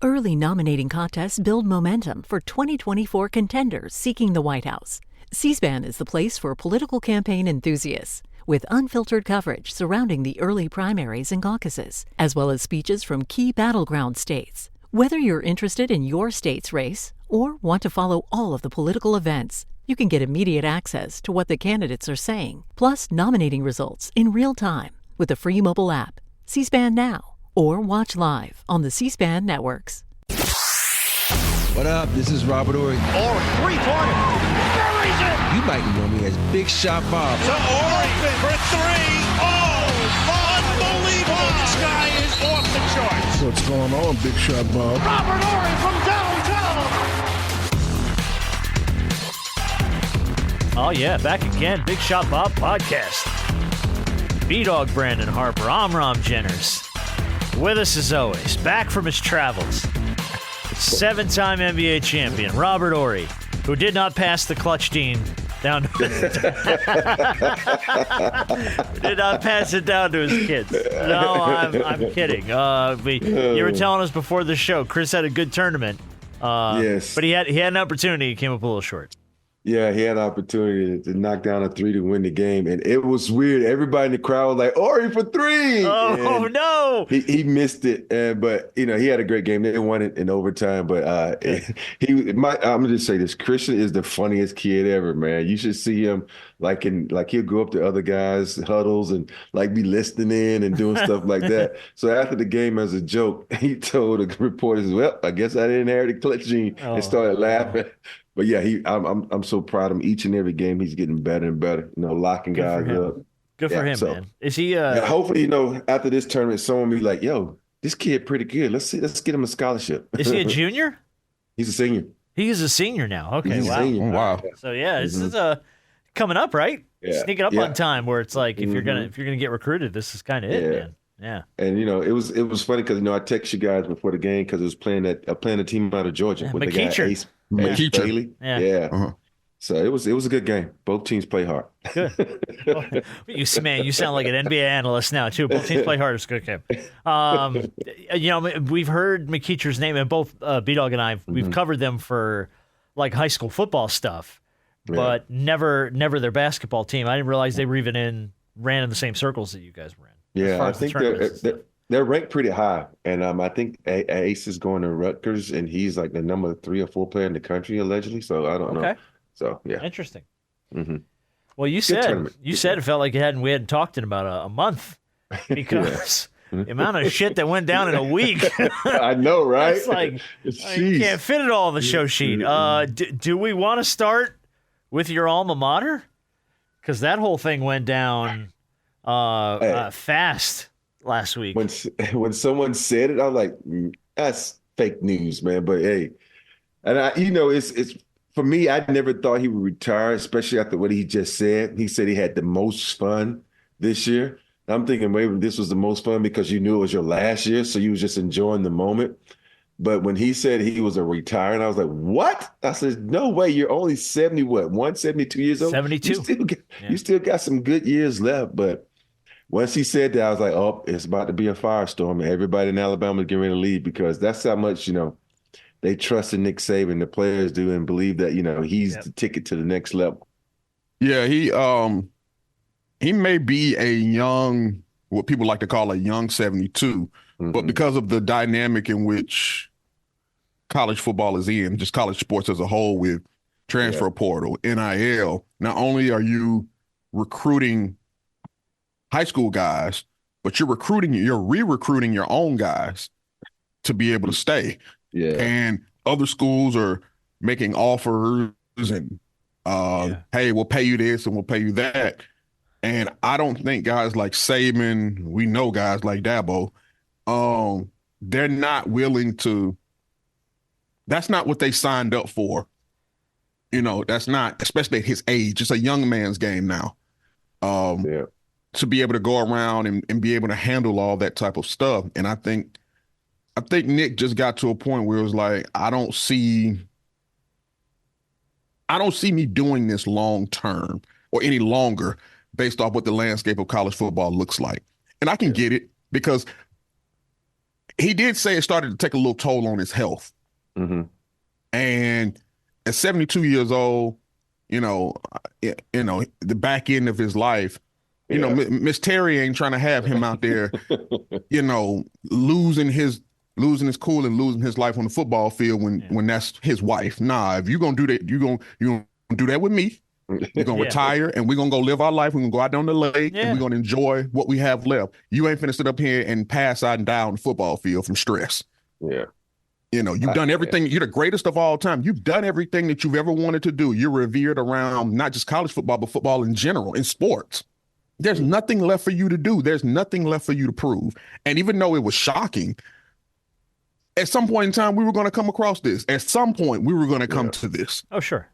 Early nominating contests build momentum for 2024 contenders seeking the White House. C-SPAN is the place for political campaign enthusiasts, with unfiltered coverage surrounding the early primaries and caucuses, as well as speeches from key battleground states. Whether you're interested in your state's race or want to follow all of the political events, you can get immediate access to what the candidates are saying, plus nominating results in real time with the free mobile app, C-SPAN Now, or watch live on the C-SPAN networks. What up? This is Robert Horry. Horry, three-pointer. Buries it. You might know me as Big Shot Bob. To Horry for three. Oh, unbelievable. This guy is off the charts. What's going on, Big Shot Bob? Robert Horry from downtown. Oh, yeah, back again. Big Shot Bob podcast. B-Dog Brandon Harper. I'm Rom Jenners. With us as always, back from his travels, seven-time NBA champion Robert Horry, who did not pass the clutch Dean down to did not pass it down to his kids. No, I'm kidding. You were telling us before the show, Chris had a good tournament. Yes. But he had an opportunity. He came up a little short. Yeah, he had an opportunity to knock down a three to win the game. And it was weird. Everybody in the crowd was like, Horry for three. Oh, no. He missed it. But, he had a great game. They won it in overtime. But I'm going to just say this. Christian is the funniest kid ever, man. You should see him like he'll go up to other guys' huddles and be listening in and doing stuff like that. So after the game, as a joke, he told the reporters, well, I guess I didn't inherit the clutch gene, and started laughing. But yeah, I'm so proud of him. Each and every game, he's getting better and better. Locking guys up. Good for him, man. Is he? Hopefully, after this tournament, someone will be like, "Yo, this kid pretty good. Let's get him a scholarship." Is he a junior? He's a senior. He is a senior now. Okay, He's wow. a senior. Wow. So yeah, this is coming up, right? Yeah. Sneaking up on time, where it's like if you're gonna get recruited, this is kind of it, man. Yeah. And it was funny because I texted you guys before the game because it was playing a team out of Georgia with the guy Ace Bailey. Yeah. Uh-huh. So it was a good game. Both teams play hard. Good. You sound like an NBA analyst now too. Both teams play hard. It's a good game. We've heard McKeecher's name, and both B-Dog and I, we've covered them for like high school football stuff, but never their basketball team. I didn't realize they were even ran in the same circles that you guys ran. Yeah, I think they're ranked pretty high, and I think Ace is going to Rutgers, and he's like the number 3 or 4 player in the country allegedly. So I don't know. So yeah, interesting. Mm-hmm. Well, you said it felt like we hadn't talked in about a month because the amount of shit that went down in a week. I know, right? It's like you can't fit it all on the show sheet. Do we want to start with your alma mater? Because that whole thing went down fast last week. When someone said it, I was like, that's fake news, man. But hey, and it's for me, I never thought he would retire, especially after what he just said. He said he had the most fun this year. I'm thinking maybe this was the most fun because you knew it was your last year, so you was just enjoying the moment. But when he said he was a retiring, I was like, what? I said, no way. You're only 172 years old? 72. You still got some good years left. But once he said that, I was like, oh, it's about to be a firestorm. And everybody in Alabama is getting ready to leave because that's how much, they trust in Nick Saban, the players do, and believe that, he's the ticket to the next level. Yeah, he may be a young, what people like to call a young 72, but because of the dynamic in which college football is in, just college sports as a whole with transfer portal, NIL, not only are you recruiting high school guys, but you're re-recruiting your own guys to be able to stay. Yeah. And other schools are making offers and, hey, we'll pay you this and we'll pay you that. And I don't think guys like Saban, we know guys like Dabo, they're not willing to, that's not what they signed up for. That's not, especially at his age, it's a young man's game now. To be able to go around and be able to handle all that type of stuff. And I think Nick just got to a point where it was like, I don't see me doing this long term or any longer based off what the landscape of college football looks like. And I can get it because he did say it started to take a little toll on his health. Mm-hmm. And at 72 years old, the back end of his life, Miss Terry ain't trying to have him out there, losing his cool and losing his life on the football field when that's his wife. Nah, if you're gonna do that, you're gonna do that with me. We're gonna retire and we're gonna go live our life. We're gonna go out down the lake and we're gonna enjoy what we have left. You ain't finna sit up here and pass out and die on the football field from stress. Yeah. You've done everything. You're the greatest of all time. You've done everything that you've ever wanted to do. You're revered around not just college football, but football in general, in sports. There's nothing left for you to do. There's nothing left for you to prove. And even though it was shocking, at some point in time, we were going to come across this. At some point, we were going to come to this. Oh, sure.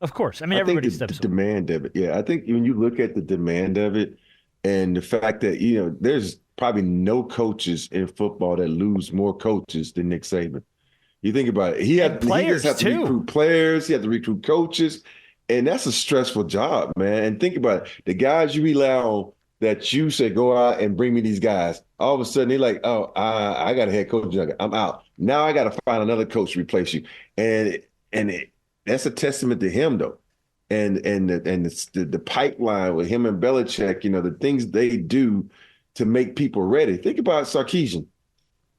Of course. I mean, everybody steps the demand of it. Yeah, I think when you look at the demand of it and the fact that, there's probably no coaches in football that lose more coaches than Nick Saban. You think about it. He just have to recruit players. He had to recruit coaches. And that's a stressful job, man. And think about it. The guys you rely on that you say, go out and bring me these guys. All of a sudden, they're like, oh, I got a head coach. I'm out. Now I got to find another coach to replace you. And that's a testament to him, though. And the pipeline with him and Belichick, the things they do to make people ready. Think about Sarkisian.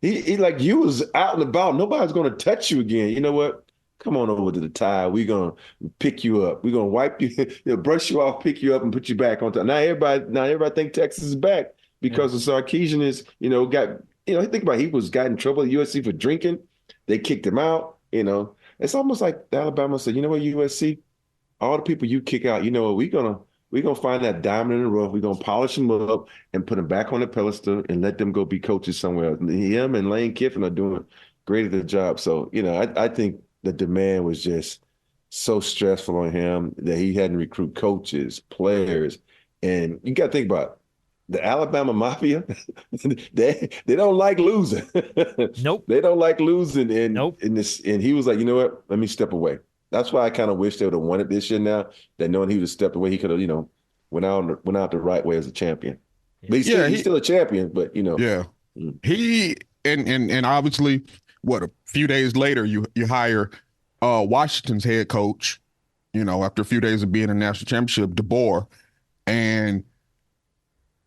He like, you was out and about. Nobody's going to touch you again. You know what? Come on over to the tie. We're going to pick you up. We're going to wipe you, brush you off, pick you up, and put you back on top. Now everybody think Texas is back because of Sarkisian is, think about it, he got in trouble at USC for drinking. They kicked him out. It's almost like Alabama said, you know what, USC, all the people you kick out, you know what, we're gonna find that diamond in the rough. We're gonna polish them up and put them back on the pedestal and let them go be coaches somewhere else. Him and Lane Kiffin are doing great at the job. So, I think the demand was just so stressful on him that he hadn't recruit coaches, players. And you got to think about it. The Alabama Mafia, they don't like losing. Nope. They don't like losing. And, nope. and he was like, you know what? Let me step away. That's why I kind of wish they would have won it this year now, that knowing he would have stepped away, he could have, went out the right way as a champion. But he's still a champion, but, Yeah. He, and obviously, a few days later, you hire Washington's head coach, after a few days of being in the national championship, DeBoer, and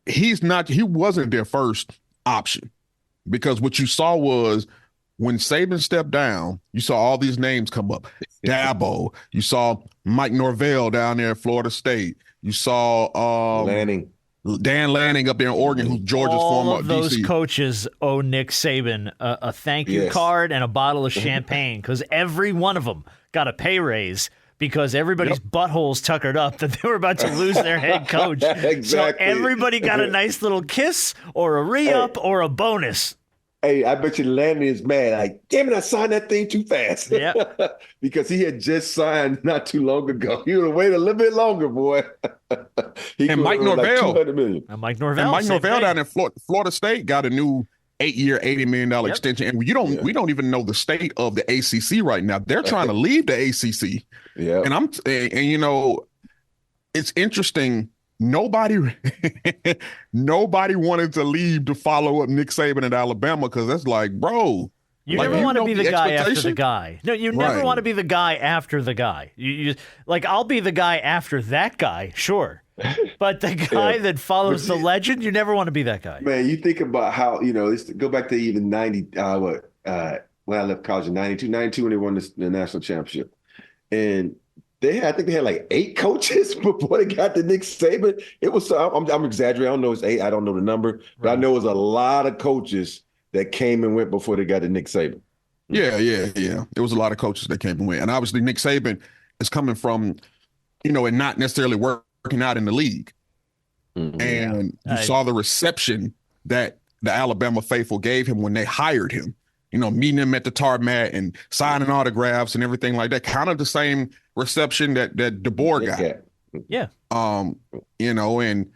he wasn't their first option, because what you saw was when Saban stepped down, you saw all these names come up. Dabo, you saw Mike Norvell down there at Florida State, you saw Dan Lanning up there in Oregon, who's Georgia's former DC. All of those coaches owe Nick Saban a thank you card and a bottle of champagne, because every one of them got a pay raise because everybody's buttholes tuckered up that they were about to lose their head coach. Exactly. So everybody got a nice little kiss or a re-up or a bonus. Hey, I bet you Lanning is mad. Like, damn it, I signed that thing too fast. Yeah. Because he had just signed not too long ago. He would have waited a little bit longer, boy. And Mike Norvell. Like $200 million. And Mike Norvell down in Florida State got a new 8-year, $80 million extension. And we don't even know the state of the ACC right now. They're trying to leave the ACC. Yeah. And it's interesting. Nobody wanted to leave to follow up Nick Saban at Alabama, because that's like, bro. You never want to be the guy after the guy. No, you never want to be the guy after the guy. You I'll be the guy after that guy, sure. But the guy that follows the legend, you never want to be that guy. Man, you think about how, let's go back to even 90, when I left college in 92 when they won the national championship. And I think they had like 8 coaches before they got to Nick Saban. It was, I'm exaggerating. I don't know it's 8. I don't know the number, but I know it was a lot of coaches that came and went before they got to Nick Saban. Yeah. There was a lot of coaches that came and went. And obviously Nick Saban is coming from, and not necessarily working out in the league. Mm-hmm. And you saw the reception that the Alabama faithful gave him when they hired him. Meeting him at the tarmac and signing autographs and everything like that. Kind of the same reception that DeBoer got. Yeah. And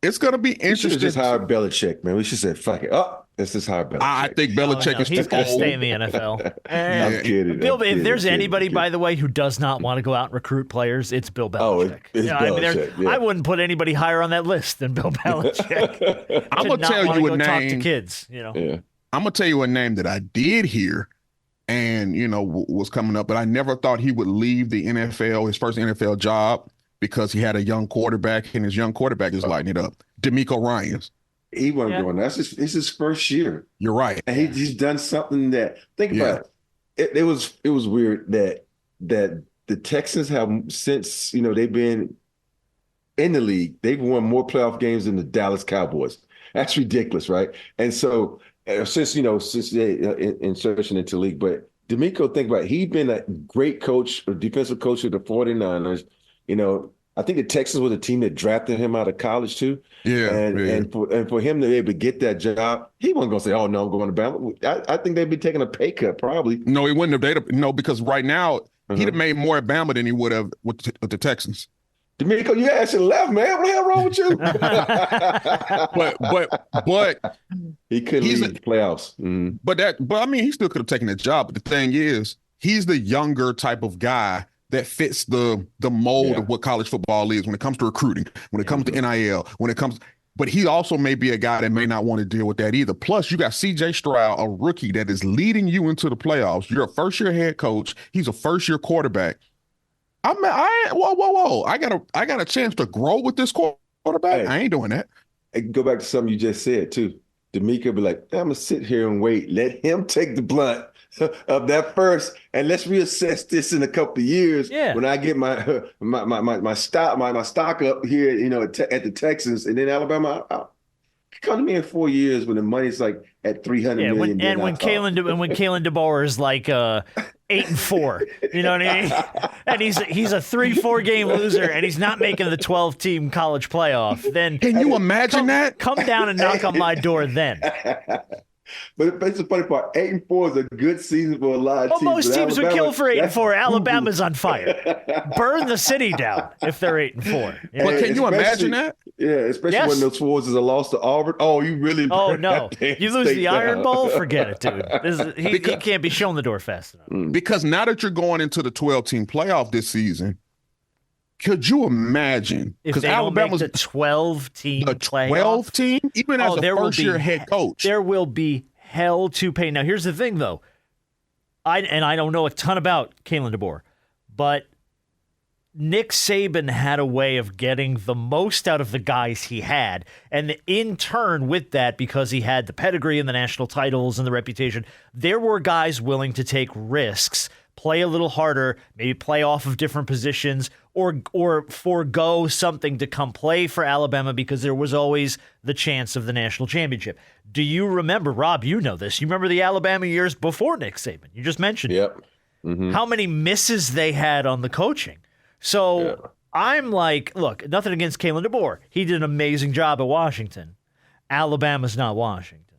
it's going to be interesting. We should just hired Belichick, man. We should say, fuck it. Oh, let's just hire Belichick. I think Belichick is he's going to stay in the NFL. I'm kidding. Bill, if there's anybody, by the way, who does not want to go out and recruit players, it's Bill Belichick. Oh, it's Belichick. I wouldn't put anybody higher on that list than Bill Belichick. I'm going to tell you a name. Talk to kids, Yeah. I'm gonna tell you a name that I did hear, and was coming up, but I never thought he would leave the NFL, his first NFL job, because he had a young quarterback, and his young quarterback is lighting it up. DeMeco Ryans. He wasn't going. It's his first year. You're right, and he's done something that. Think about it. It was weird that the Texans have, since they've been in the league, they've won more playoff games than the Dallas Cowboys. That's ridiculous, right? And so since they insertion into the league, but DeMeco, think about it, he'd been a great coach, a defensive coach of the 49ers. I think the Texans were the team that drafted him out of college too. Yeah. And for him to be able to get that job, he wasn't going to say, "Oh no, I'm going to Bama." I think they'd be taking a pay cut probably. No, he wouldn't have. Because right now he'd have made more at Bama than he would have with the Texans. DeMeco, you actually left, man. What the hell wrong with you? but he couldn't leave the playoffs. Mm-hmm. But I mean, he still could have taken that job. But the thing is, he's the younger type of guy that fits the mold of what college football is when it comes to recruiting, when it comes to NIL, but he also may be a guy that may not want to deal with that either. Plus, you got C.J. Stroud, a rookie that is leading you into the playoffs. You're a first-year head coach. He's a first-year quarterback. Whoa. I got a chance to grow with this quarterback. Hey, I ain't doing that. I can go back to something you just said, too. DeMeco be like, I'm going to sit here and wait. Let him take the blunt of that first, and let's reassess this in a couple of years when I get my stock up here, at the Texans, and then Alabama. Come to me in 4 years when the money's like at $300 million. And when Kalen DeBoer is like 8-4, you know what I mean? And he's a 3-4 game loser, and he's not making the 12-team college playoff. Then can you imagine that? Come down and knock on my door then. But it's the funny part. 8-4 is a good season for a lot of teams. Most teams would kill for 8-4. Alabama's on fire. Burn the city down if they're 8-4. Yeah. But can you imagine that? Yeah, especially when those fours is a loss to Auburn. Oh, you really? Oh no! You lose the Iron Bowl, forget it, dude. He can't be shown the door fast enough. Because now that you're going into the 12-team playoff this season, could you imagine? If they Alabama's don't make the 12-team playoff, 12-team, even as a first-year head coach, there will be hell to pay. Now, here's the thing, though. I don't know a ton about Kalen DeBoer, but Nick Saban had a way of getting the most out of the guys he had, and in turn with that, because he had the pedigree and the national titles and the reputation, there were guys willing to take risks, play a little harder, maybe play off of different positions, or forego something to come play for Alabama because there was always the chance of the national championship. Do you remember, Rob, you know this, you remember the Alabama years before Nick Saban? You just mentioned it. Mm-hmm. How many misses they had on the coaching. So I'm like, look, nothing against Kalen DeBoer. He did an amazing job at Washington. Alabama's not Washington.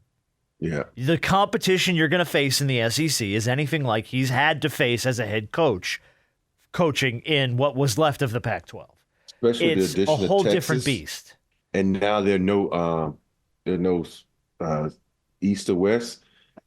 Yeah. The competition you're going to face in the SEC is anything like he's had to face as a head coach, coaching in what was left of the Pac-12. Especially it's the addition a whole of Texas, different beast. And now there are no East or West.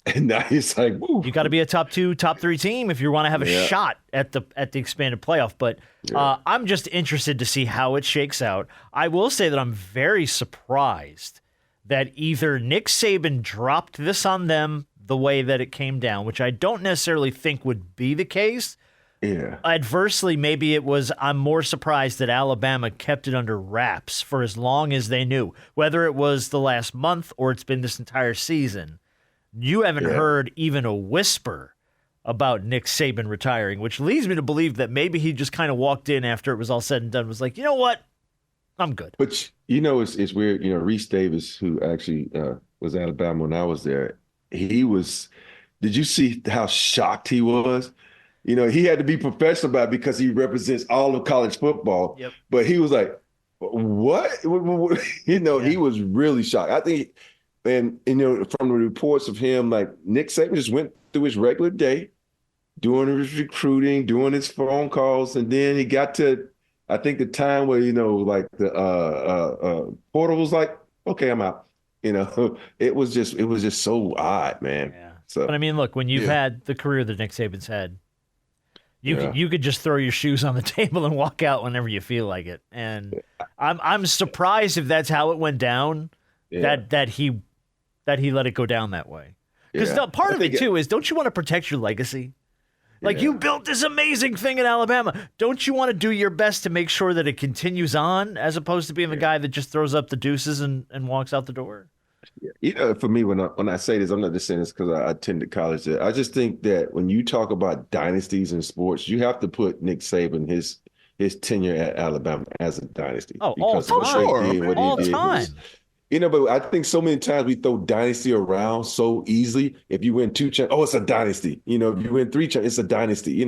And now he's like, woo. You got to be a top 2, top 3 team if you want to have a shot at the expanded playoff. But I'm just interested to see how it shakes out. I will say that I'm very surprised that either Nick Saban dropped this on them the way that it came down, which I don't necessarily think would be the case. Yeah. Adversely, maybe it was, I'm more surprised that Alabama kept it under wraps for as long as they knew, whether it was the last month or it's been this entire season. You haven't heard even a whisper about Nick Saban retiring, which leads me to believe that maybe he just kind of walked in after it was all said and done, was like, you know what? I'm good. But, it's weird. Reese Davis, who actually was Alabama when I was there, did you see how shocked he was? He had to be professional about it because he represents all of college football. Yep. But he was like, what? He was really shocked. I think, and from the reports of him, like Nick Saban just went through his regular day, doing his recruiting, doing his phone calls, and then he got to, I think, the time where like the portal was like, okay, I'm out. It was just so odd, man. Yeah. So, but I mean, look, when you've had the career that Nick Saban's had, you could just throw your shoes on the table and walk out whenever you feel like it. And I'm surprised if that's how it went down. That he let it go down that way. Because part of it, too, is don't you want to protect your legacy? Like, you built this amazing thing in Alabama. Don't you want to do your best to make sure that it continues on as opposed to being the guy that just throws up the deuces and walks out the door? For me, when I say this, I'm not just saying this because I attended college there. I just think that when you talk about dynasties in sports, you have to put Nick Saban, his tenure at Alabama as a dynasty. Oh, all time. But I think so many times we throw dynasty around so easily. If you win 2 it's a dynasty. If you win 3 it's a dynasty.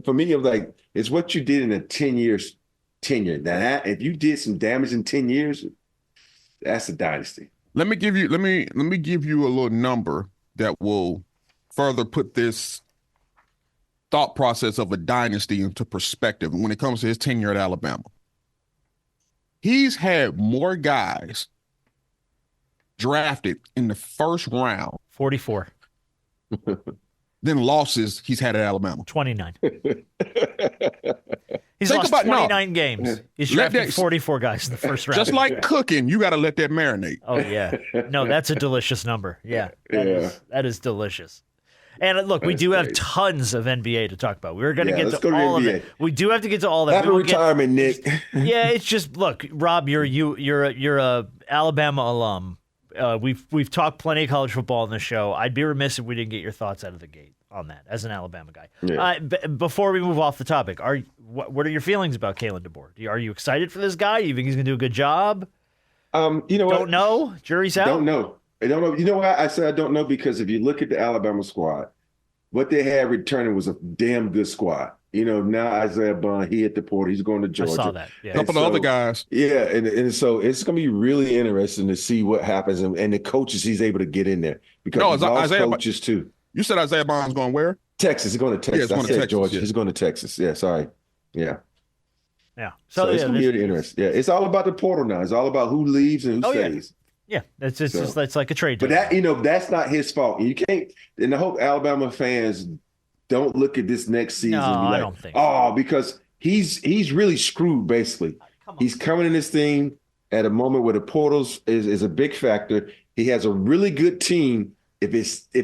For me, I'm like, it's what you did in a 10 years tenure. Now, if you did some damage in 10 years, that's a dynasty. Let me give you a little number that will further put this thought process of a dynasty into perspective when it comes to his tenure at Alabama. He's had more guys drafted in the first round 44 than losses he's had at Alabama. 29. He's lost 29 games. He's drafted 44 guys in the first round. Just like cooking, you got to let that marinate. Oh, yeah. No, that's a delicious number. Yeah, that is delicious. And look, we do have tons of NBA to talk about. We're going to get to all of it. We do have to get to all that. Happy retirement, Nick. Yeah, it's just, look, Rob, you're a Alabama alum. We've talked plenty of college football on the show. I'd be remiss if we didn't get your thoughts out of the gate on that as an Alabama guy. Yeah. Before we move off the topic, what are your feelings about Kalen DeBoer? Are you excited for this guy? You think he's going to do a good job? Don't know. Jury's out. Don't know. I don't know. You know why I said I don't know? Because if you look at the Alabama squad, what they had returning was a damn good squad. Now Isaiah Bond, he hit the portal. He's going to Georgia. I saw that. Yeah. A couple of other guys. Yeah, and so it's going to be really interesting to see what happens and the coaches he's able to get in there. Because he's Isaiah coaches too. You said Isaiah Bond's going where? Texas. He's going to Texas. Yeah, I said Georgia. He's going to Texas. Yeah, sorry. Yeah. Yeah. So it's going to be really interesting. Yeah, it's all about the portal now. It's all about who leaves and who stays. Yeah, that's like a trade. But that's not his fault. You can't. And I hope Alabama fans don't look at this next season. No, and be like, I don't think so. Because he's really screwed. Basically, he's coming in this thing at a moment where the portals is a big factor. He has a really good team. If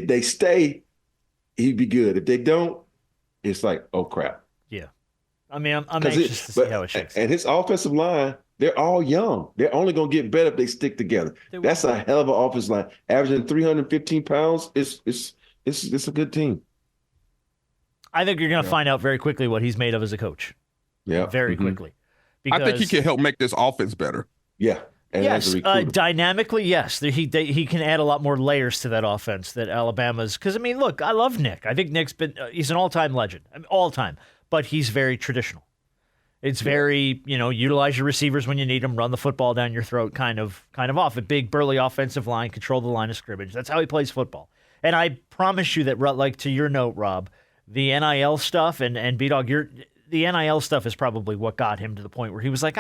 they stay, he'd be good. If they don't, it's like, oh crap. Yeah, I mean, I'm anxious to see how it shakes. And his offensive line, they're all young. They're only going to get better if they stick together. That's a hell of an offensive line. Averaging 315 pounds, it's a good team. I think you're going to find out very quickly what he's made of as a coach. Yeah, very quickly. I think he can help make this offense better. Yeah. And yes, dynamically, yes. He can add a lot more layers to that offense that Alabama's. Because, I mean, look, I love Nick. I think Nick's he's an all-time legend. I mean, all-time. But he's very traditional. It's very, utilize your receivers when you need them, run the football down your throat kind of off. A big, burly offensive line, control the line of scrimmage. That's how he plays football. And I promise you that, like to your note, Rob, the NIL stuff and B-Dog, the NIL stuff is probably what got him to the point where he was like,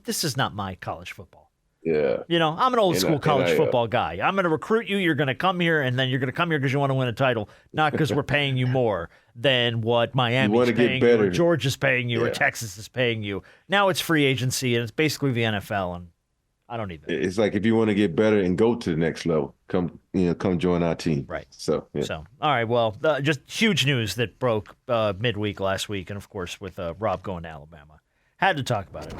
this is not my college football. Yeah. I'm an old school college football guy. I'm going to recruit you. You're going to come here, and then you're going to come here because you want to win a title, not because we're paying you more than what Miami's paying you, or Georgia's paying you, or Texas is paying you. Now it's free agency, and it's basically the NFL, and I don't need that. It's like if you want to get better and go to the next level, come join our team. Right. So, all right. Well, just huge news that broke midweek last week, and of course with Rob going to Alabama. Had to talk about it.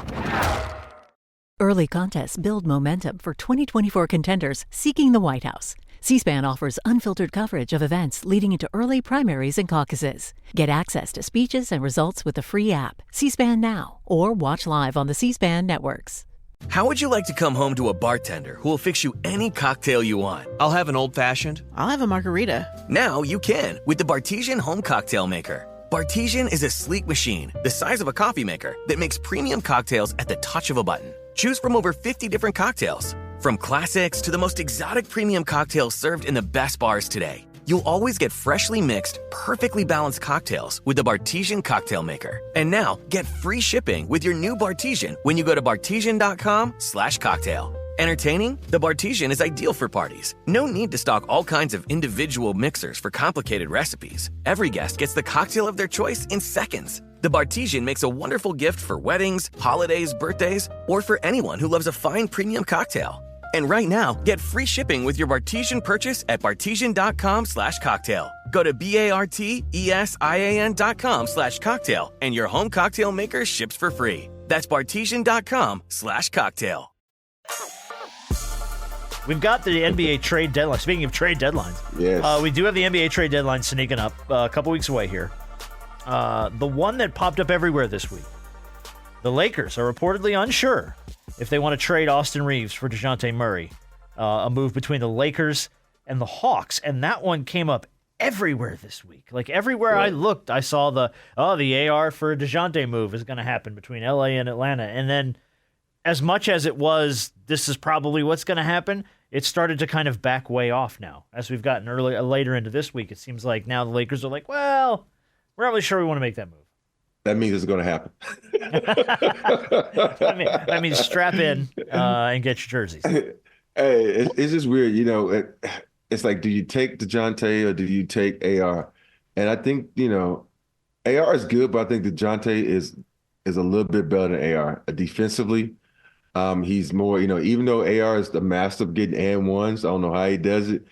Early contests build momentum for 2024 contenders seeking the White House. C-SPAN offers unfiltered coverage of events leading into early primaries and caucuses. Get access to speeches and results with the free app, C-SPAN Now, or watch live on the C-SPAN networks. How would you like to come home to a bartender who will fix you any cocktail you want? I'll have an old-fashioned. I'll have a margarita. Now you can with the Bartesian Home Cocktail Maker. Bartesian is a sleek machine the size of a coffee maker that makes premium cocktails at the touch of a button. Choose from over 50 different cocktails, from classics to the most exotic premium cocktails served in the best bars today. You'll always get freshly mixed, perfectly balanced cocktails with the Bartesian Cocktail Maker. And now, get free shipping with your new Bartesian when you go to bartesian.com/cocktail. Entertaining? The Bartesian is ideal for parties. No need to stock all kinds of individual mixers for complicated recipes. Every guest gets the cocktail of their choice in seconds. The Bartesian makes a wonderful gift for weddings, holidays, birthdays, or for anyone who loves a fine premium cocktail. And right now, get free shipping with your Bartesian purchase at Bartesian.com/cocktail. Go to BARTESIAN.com/cocktail and your home cocktail maker ships for free. That's Bartesian.com/cocktail. We've got the NBA trade deadline. Speaking of trade deadlines, yes. We do have the NBA trade deadline sneaking up a couple weeks away here. The one that popped up everywhere this week. The Lakers are reportedly unsure if they want to trade Austin Reeves for Dejounte Murray, a move between the Lakers and the Hawks. And that one came up everywhere this week. Like everywhere I looked, I saw the AR for Dejounte move is going to happen between LA and Atlanta. And then as much as it was, this is probably what's going to happen, it started to kind of back way off now. As we've gotten later into this week, it seems like now the Lakers are like, well, we're not really sure we want to make that move. That means it's going to happen. I mean, strap in and get your jerseys. Hey, it's just weird. You know, it's like, do you take DeJounte or do you take AR? And I think, you know, AR is good, but I think DeJounte is a little bit better than AR. Defensively, he's more, you know, even though AR is the master of getting and ones, I don't know how he does it.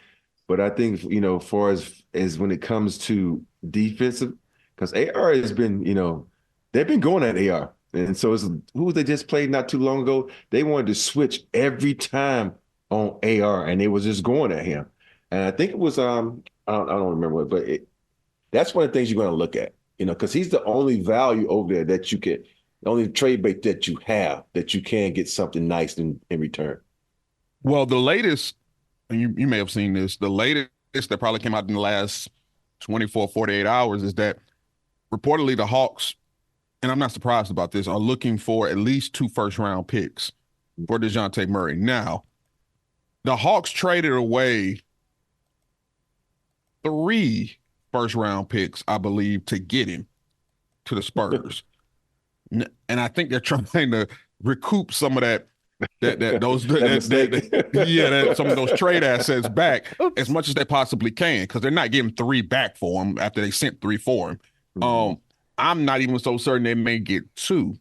But I think, you know, far as when it comes to defensive, because AR has been, you know, they've been going at AR. And so who they just played not too long ago? They wanted to switch every time on AR, and they was just going at him. And I think it was, I don't remember what, but that's one of the things you're going to look at, you know, because he's the only value over there that you can, the only trade bait that you have that you can get something nice in return. Well, the latest, and you may have seen this, the latest that probably came out in the last 24, 48 hours is that reportedly the Hawks, and I'm not surprised about this, are looking for at least 2 first-round picks for Dejounte Murray. Now, the Hawks traded away 3 first-round picks, I believe, to get him to the Spurs. And I think they're trying to recoup some of some of those trade assets back as much as they possibly can, because they're not getting 3 back for him after they sent 3 for him. I'm not even so certain they may get 2.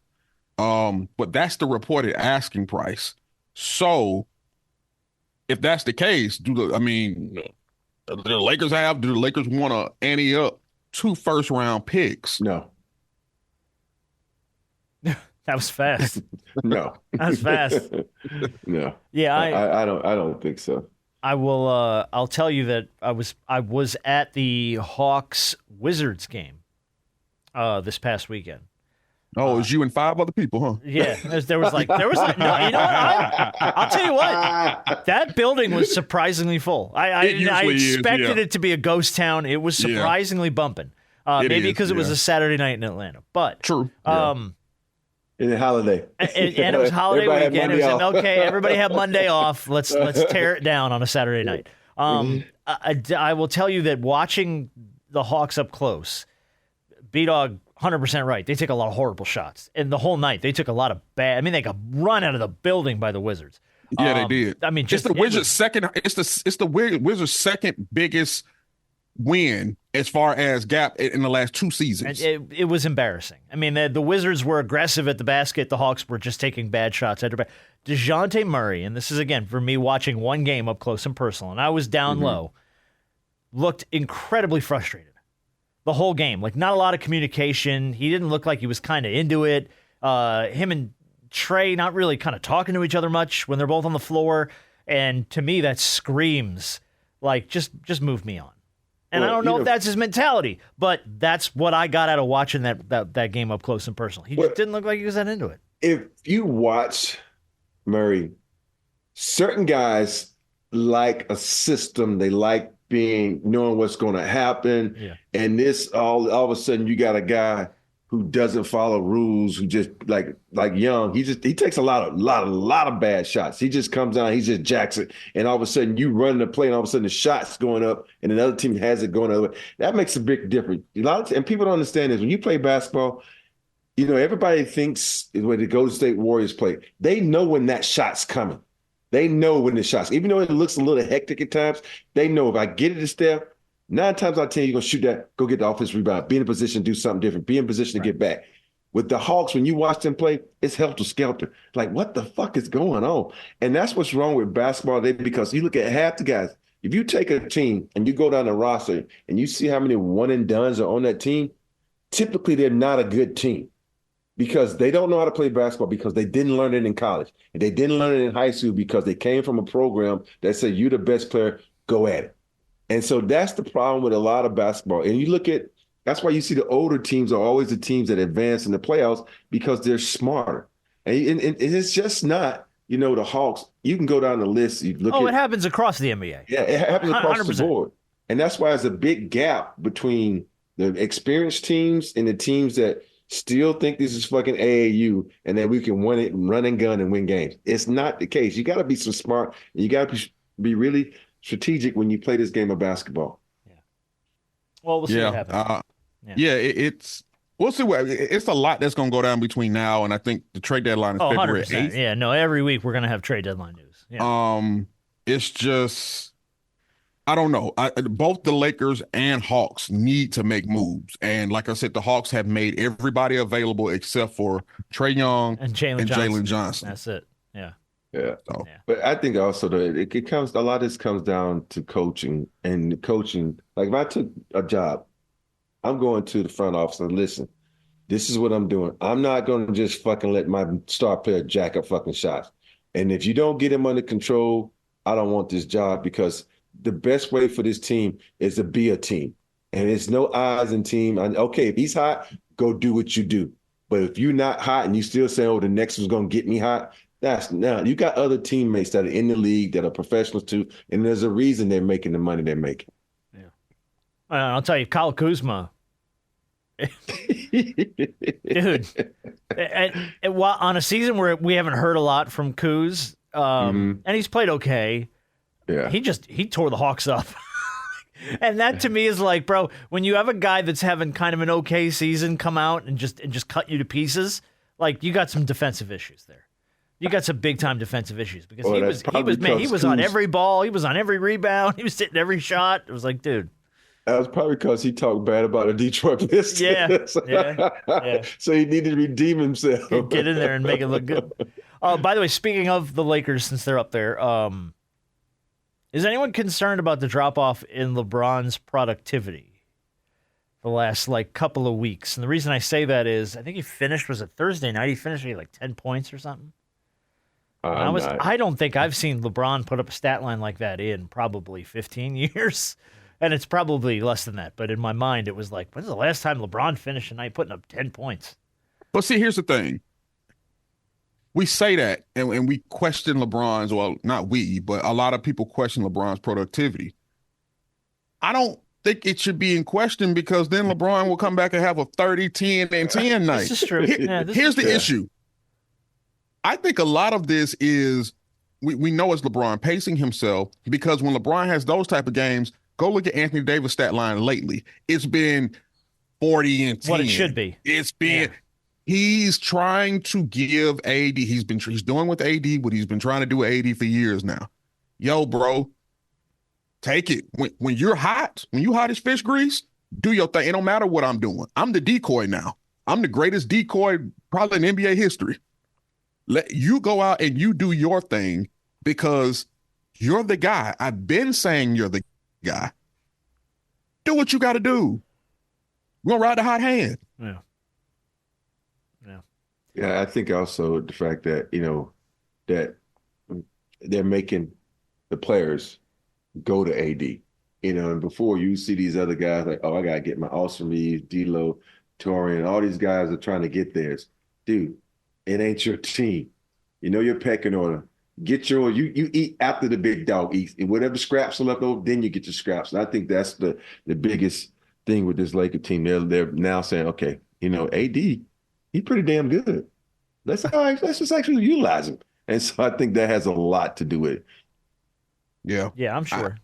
But that's the reported asking price. So if that's the case, do the Lakers want to ante up 2 first-round picks? No. That was fast. No. That was fast. No. Yeah, I don't think so. I will. I'll tell you that I was at the Hawks Wizards game this past weekend. Oh, it was you and 5 other people, huh? Yeah, there was like no, you know what? I'll tell you what, that building was surprisingly full. I expected it to be a ghost town. It was surprisingly bumping. Maybe because it was a Saturday night in Atlanta, but true. And a holiday. And it was holiday weekend. It was okay. Everybody had Monday off. Let's tear it down on a Saturday night. I will tell you that watching the Hawks up close, B-Dog 100% right. They take a lot of horrible shots, and the whole night they took a lot of bad. I mean, they got run out of the building by the Wizards. Yeah, they did. I mean, just the Wizards' second. It's the Wizards' second biggest win as far as gap in the last 2 seasons. It was embarrassing. I mean, the Wizards were aggressive at the basket. The Hawks were just taking bad shots after bad. Dejounte Murray, and this is, again, for me watching one game up close and personal, and I was down low, looked incredibly frustrated the whole game. Like, not a lot of communication. He didn't look like he was kind of into it. Him and Trey not really kind of talking to each other much when they're both on the floor. And to me, that screams, like, just move me on. And I don't know if that's his mentality, but that's what I got out of watching that game up close and personal. He just didn't look like he was that into it. If you watch Murray, certain guys like a system. They like knowing what's going to happen. Yeah. And this all of a sudden you got a guy who doesn't follow rules, who just like Young, he takes a lot of bad shots. He just comes down, he just jacks it, and all of a sudden you run the play, and all of a sudden the shot's going up, and another team has it going the other way. That makes a big difference. And people don't understand this. When you play basketball, everybody thinks when the Golden State Warriors play, they know when that shot's coming. They know when the shot's, even though it looks a little hectic at times, they know if I get it to Steph, 9 times out of 10, you're going to shoot that, go get the offensive rebound, be in a position to do something different, be in position to get back. With the Hawks, when you watch them play, it's helter-skelter. Like, what the fuck is going on? And that's what's wrong with basketball today, because you look at half the guys. If you take a team and you go down the roster and you see how many one-and-dones are on that team, typically they're not a good team because they don't know how to play basketball because they didn't learn it in college. And they didn't learn it in high school because they came from a program that said, you're the best player, go at it. And so that's the problem with a lot of basketball. And you look at, that's why you see the older teams are always the teams that advance in the playoffs because they're smarter. And it's just not, the Hawks. You can go down the list. You look it happens across the NBA. Yeah, it happens across 100%. the board. And that's why there's a big gap between the experienced teams and the teams that still think this is fucking AAU and that we can win it and run and gun and win games. It's not the case. You got to be some smart. And you got to be really strategic when you play this game of basketball. Yeah. Well, we'll see what happens. We'll see it's a lot that's going to go down between now and I think the trade deadline is February 8th. Yeah, no, every week we're going to have trade deadline news. Yeah. It's just, I don't know. Both the Lakers and Hawks need to make moves. And like I said, the Hawks have made everybody available except for Trae Young and Jalen Johnson. That's it. Yeah. Yeah. So. But I think also a lot of this comes down to coaching and coaching. Like if I took a job, I'm going to the front office and listen, this is what I'm doing. I'm not going to just fucking let my star player jack up fucking shots. And if you don't get him under control, I don't want this job because the best way for this team is to be a team. And it's no eyes in team. Okay, if he's hot, go do what you do. But if you're not hot and you still say, the next one's going to get me hot, you got other teammates that are in the league that are professionals too. And there's a reason they're making the money they're making. Yeah. I'll tell you, Kyle Kuzma. Dude, and while on a season where we haven't heard a lot from Kuz, and he's played okay, yeah, he tore the Hawks up, and that to me is like, bro, when you have a guy that's having kind of an okay season come out and just cut you to pieces, like you got some defensive issues there. You got some big time defensive issues because he was on every ball, he was on every rebound, he was hitting every shot. It was like, dude. That was probably because he talked bad about a Detroit Pistons. Yeah. So he needed to redeem himself. Get in there and make it look good. By the way, speaking of the Lakers, since they're up there, is anyone concerned about the drop-off in LeBron's productivity the last, couple of weeks? And the reason I say that is I think he finished, was it Thursday night? He finished with 10 points or something. I don't think I've seen LeBron put up a stat line like that in probably 15 years. And it's probably less than that. But in my mind, it was like, when's the last time LeBron finished a night putting up 10 points? But see, here's the thing. We say that, and we question LeBron's, well, not we, but a lot of people question LeBron's productivity. I don't think it should be in question because then LeBron will come back and have a 30, 10, and 10 night. This is true. Here's the issue. I think a lot of this is, we know it's LeBron pacing himself because when LeBron has those type of games, go look at Anthony Davis' stat line lately. It's been 40 and 10. What it should be. It's been he's trying to give AD. He's doing with AD what he's been trying to do with AD for years now. Yo, bro, take it. When you're hot, when you hot as fish grease, do your thing. It don't matter what I'm doing. I'm the decoy now. I'm the greatest decoy probably in NBA history. Let you go out and you do your thing because you're the guy. I've been saying you're the guy. Do what you got to do. We're going to ride the hot hand. Yeah, I think also the fact that, that they're making the players go to AD, and before you see these other guys like, I got to get my Austin Reeves, D'Lo, Torian, all these guys are trying to get theirs. Dude, it ain't your team. Your pecking order. Get your you eat after the big dog eats, and whatever scraps are left over, then you get your scraps. And I think that's the biggest thing with this Laker team. They're now saying, okay, AD, he's pretty damn good. Let's just actually utilize him. And so I think that has a lot to do with it. Yeah, I'm sure.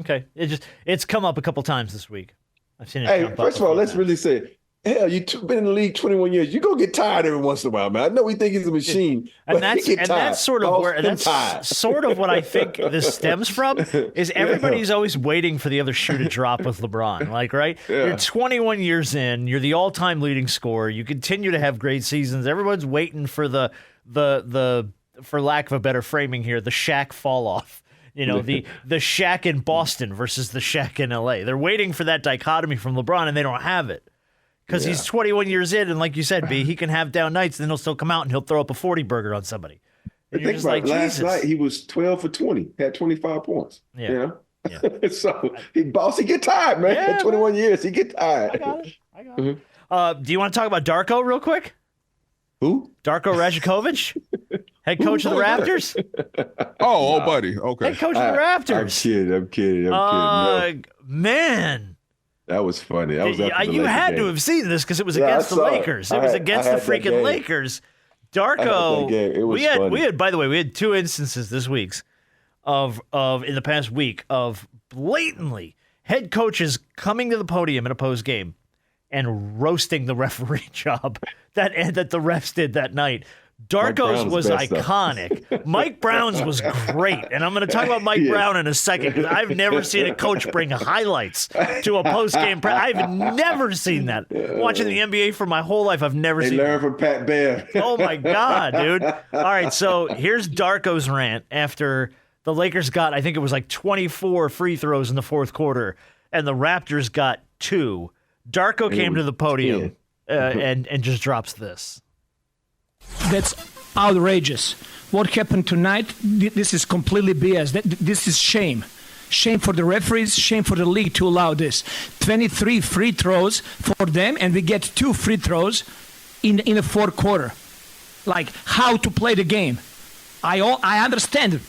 Okay, it's come up a couple times this week. I've seen it. Hey, first of all, let's really say Hell, been in the league 21 years. You're going to get tired every once in a while, man. I know we think he's a machine, and that's sort of what I think this stems from is everybody's always waiting for the other shoe to drop with LeBron. Like, right? Yeah. You're 21 years in. You're the all-time leading scorer. You continue to have great seasons. Everyone's waiting for the for lack of a better framing here, the Shaq fall off. You know, the Shaq in Boston versus the Shaq in LA. They're waiting for that dichotomy from LeBron, and they don't have it. Because he's 21 years in, and like you said, B, he can have down nights, and then he'll still come out and he'll throw up a 40 burger on somebody. And think about last night, he was 12 for 20, had 25 points. Yeah. You know? Yeah. So he get tired, man. At 21 years, he get tired. I got it. Do you want to talk about Darko real quick? Who? Darko Rajakovic, head coach of the Raptors. Oh, buddy. Okay. Head coach of the Raptors. I'm kidding. No. Man. That was funny. You had to have seen this because it was against the Lakers. It was against the freaking Lakers. Darko. It was funny. By the way, we had two instances this week of in the past week of blatantly head coaches coming to the podium in a post game and roasting the referee job that the refs did that night. Darko's was iconic. Mike Brown's was great. And I'm going to talk about Mike Brown in a second because I've never seen a coach bring highlights to a post-game I've never seen that. Watching the NBA for my whole life, I've never seen that. They learned from Pat Bev. Oh, my God, dude. All right, so here's Darko's rant after the Lakers got, I think it was like 24 free throws in the fourth quarter, and the Raptors got 2. Darko came to the podium and just drops this. That's outrageous. What happened tonight, this is completely BS. This is shame. Shame for the referees, shame for the league to allow this. 23 free throws for them, and we get 2 free throws in the fourth quarter. Like, how to play the game. I understand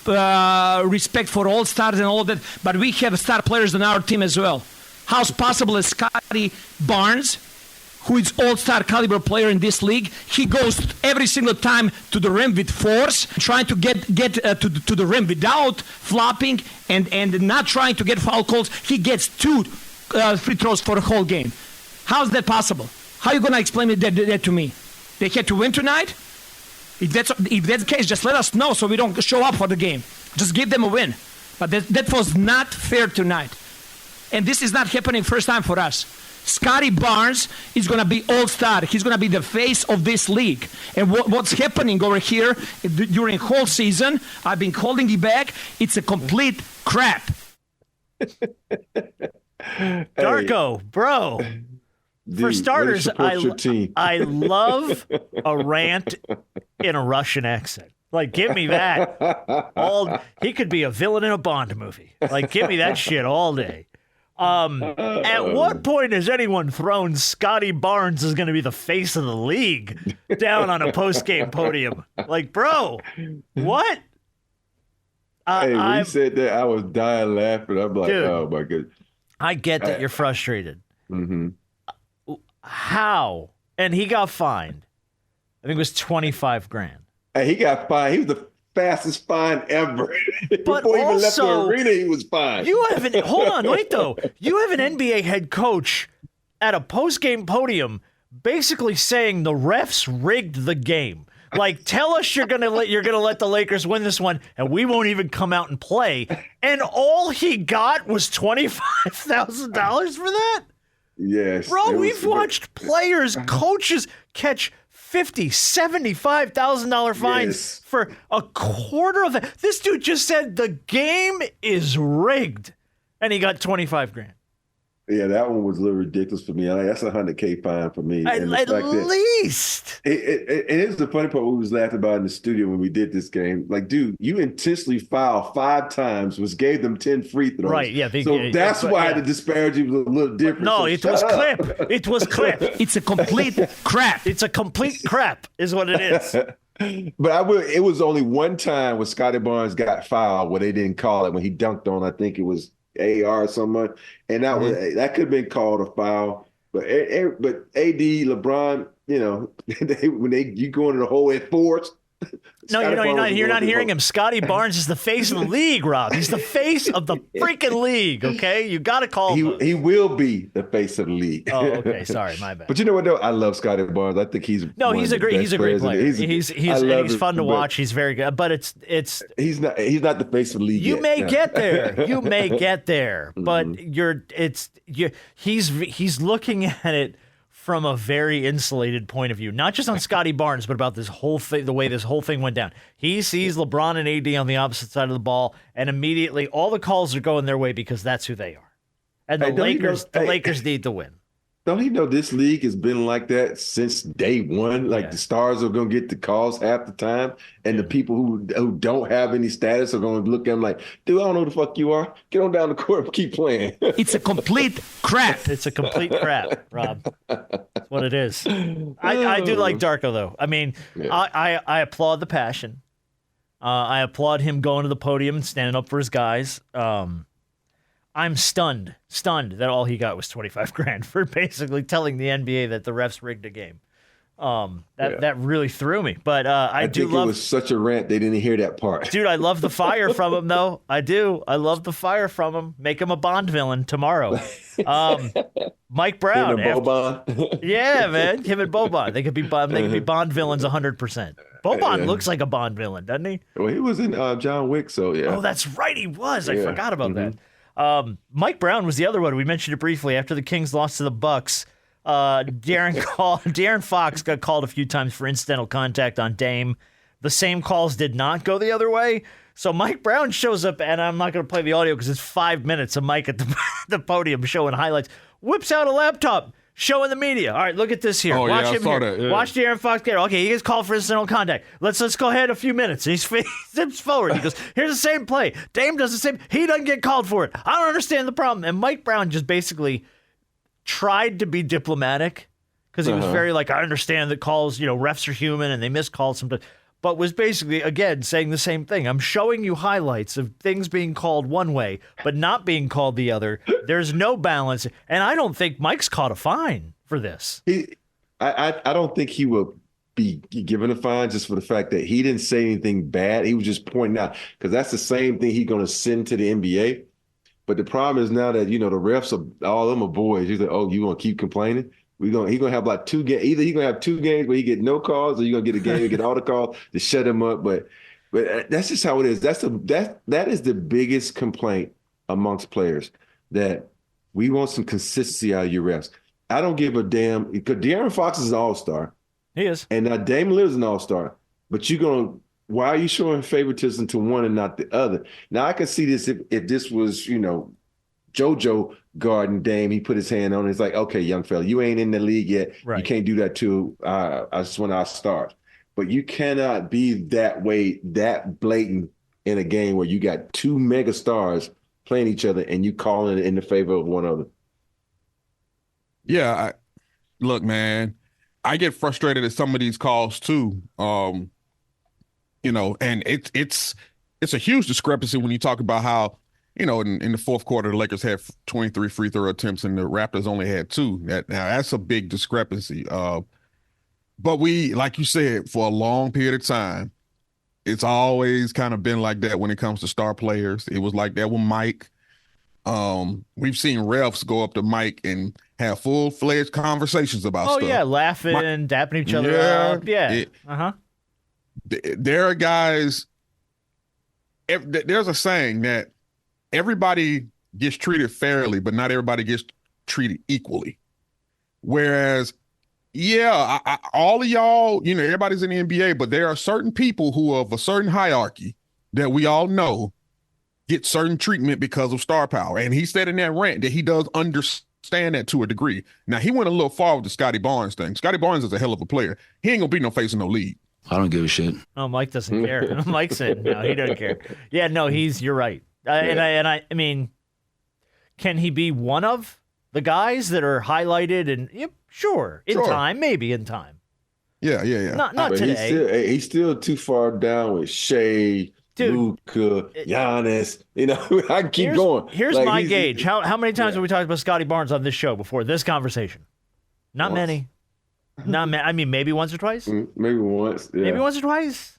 respect for all stars and all that, but we have star players on our team as well. How's possible is Scotty Barnes, who is all-star caliber player in this league, he goes every single time to the rim with force, trying to get to the rim without flopping and not trying to get foul calls. He gets 2 free throws for the whole game. How's that possible? How are you going to explain that to me? They had to win tonight? If that's the case, just let us know so we don't show up for the game. Just give them a win. But that was not fair tonight. And this is not happening first time for us. Scotty Barnes is going to be all-star. He's going to be the face of this league. And what's happening over here during whole season, I've been holding it back. It's a complete crap. Darko, bro. Dude, for starters, I love a rant in a Russian accent. Like, give me that. He could be a villain in a Bond movie. Like, give me that shit all day. At what point has anyone thrown Scotty Barnes is going to be the face of the league down on a post-game podium? Like, bro, what? When he said that, I was dying laughing. I'm like, dude, oh, my goodness. I get that you're frustrated. Mm-hmm. How? And he got fined. I think it was $25,000. Hey, he got fined. He was the fastest fine ever. But before he even left the also, arena, he was fined. Hold on, wait though. You have an NBA head coach at a post-game podium basically saying the refs rigged the game. Like, tell us you're gonna let the Lakers win this one, and we won't even come out and play. And all he got was $25,000 for that? Yes. Bro, we've watched players, coaches catch $50,000, $75,000 fines for a quarter of that. This dude just said the game is rigged, and he got $25,000. Yeah, that one was a little ridiculous for me. That's a $100K fine for me. At least. And it's the funny part we was laughing about in the studio when we did this game. Like, dude, you intentionally fouled 5 times, which gave them 10 free throws. Right, yeah. That's why the disparity was a little different. No, it was clip. It was clip. It's a complete crap. It's a complete crap is what it is. But it was only one time when Scotty Barnes got fouled where they didn't call it when he dunked on, I think it was AR or someone, and that could have been called a foul. But AD, LeBron, you know, when you go into the hole at force, No, you're not hearing him. Scotty Barnes is the face of the league, Rob. He's the face of the freaking league, okay? You got to call him. He will be the face of the league. Oh, okay. Sorry, my bad. But you know what, though? I love Scotty Barnes. I think he's a great player. He's fun to watch. He's very good. But it's he's not the face of the league. You may get there. You may get there. But he's looking at it from a very insulated point of view, not just on Scotty Barnes, but about this whole thing, the way this whole thing went down. He sees LeBron and AD on the opposite side of the ball, and immediately all the calls are going their way because that's who they are. And the Lakers need to win. Don't he know this league has been like that since day one? Like the stars are going to get the calls half the time, and the people who don't have any status are going to look at them like, dude, I don't know who the fuck you are. Get on down the court and keep playing. It's a complete crap. It's a complete crap, Rob. That's what it is. I do like Darko, though. I mean, I applaud the passion. I applaud him going to the podium and standing up for his guys. I'm stunned that all he got was $25,000 for basically telling the NBA that the refs rigged a game. That really threw me. But I think it was such a rant they didn't hear that part. Dude, I love the fire from him, though. I do. I love the fire from him. Make him a Bond villain tomorrow. Mike Brown. Yeah, man. Him and Boban. They could be Bond villains 100%. Boban looks like a Bond villain, doesn't he? Well, he was in John Wick, so yeah. Oh, that's right. He was. I forgot about that. Mike Brown was the other one. We mentioned it briefly after the Kings lost to the Bucks. De'Aaron Fox got called a few times for incidental contact on Dame. The same calls did not go the other way. So Mike Brown shows up, and I'm not going to play the audio because it's 5 minutes of Mike at the podium showing highlights. Whips out a laptop, showing the media. All right, look at this here. Oh, Watch yeah, him I saw here. that. Yeah. Watch De'Aaron Fox get it. Okay, he gets called for incidental contact. Let's go ahead a few minutes. He steps forward. He goes, here's the same play. Dame does the same. He doesn't get called for it. I don't understand the problem. And Mike Brown just basically tried to be diplomatic because he was very like, I understand that calls, refs are human and they miss calls sometimes. But was basically, again, saying the same thing. I'm showing you highlights of things being called one way, but not being called the other. There's no balance. And I don't think Mike's caught a fine for this. I don't think he will be given a fine just for the fact that he didn't say anything bad. He was just pointing out, because that's the same thing he's going to send to the NBA. But the problem is now that, the refs, all of them are boys. He's like, oh, you going to keep complaining? He's going to have like 2 games. Either he's going to have 2 games where he get no calls, or you're going to get a game and get all the calls to shut him up. But that's just how it is. That is the biggest complaint amongst players, that we want some consistency out of your refs. I don't give a damn, because De'Aaron Fox is an all-star. He is. And now Dame Lillard's an all-star. But why are you showing favoritism to one and not the other? Now, I can see this if this was, JoJo guarding Dame, he put his hand on it. It's like, okay, young fella, you ain't in the league yet. Right. You can't do that to us when I start. But you cannot be that way, that blatant in a game where you got 2 mega stars playing each other and you calling it in the favor of one other. Yeah, look, man, I get frustrated at some of these calls too. And it's a huge discrepancy when you talk about how, in the fourth quarter, the Lakers had 23 free throw attempts and the Raptors only had 2. That's a big discrepancy. But we, like you said, for a long period of time, it's always kind of been like that when it comes to star players. It was like that with Mike. We've seen refs go up to Mike and have full-fledged conversations about stuff. Oh, yeah, laughing, dapping each other up. Yeah. There are guys, there's a saying that everybody gets treated fairly, but not everybody gets treated equally. Whereas, all of y'all, everybody's in the NBA, but there are certain people who are of a certain hierarchy that we all know get certain treatment because of star power. And he said in that rant that he does understand that to a degree. Now, he went a little far with the Scotty Barnes thing. Scotty Barnes is a hell of a player. He ain't going to be no face in no league. I don't give a shit. Oh, Mike doesn't care. Mike said, no, he doesn't care. Yeah, no, you're right. I mean, can he be one of the guys that are highlighted? And sure, in time, maybe in time. Yeah. Not today. He's still too far down with Shea, Luka, Giannis. I can keep going. Here's my gauge. How many times have we talked about Scotty Barnes on this show before this conversation? Not many. Not many. I mean, maybe once or twice. Maybe once. Yeah. Maybe once or twice.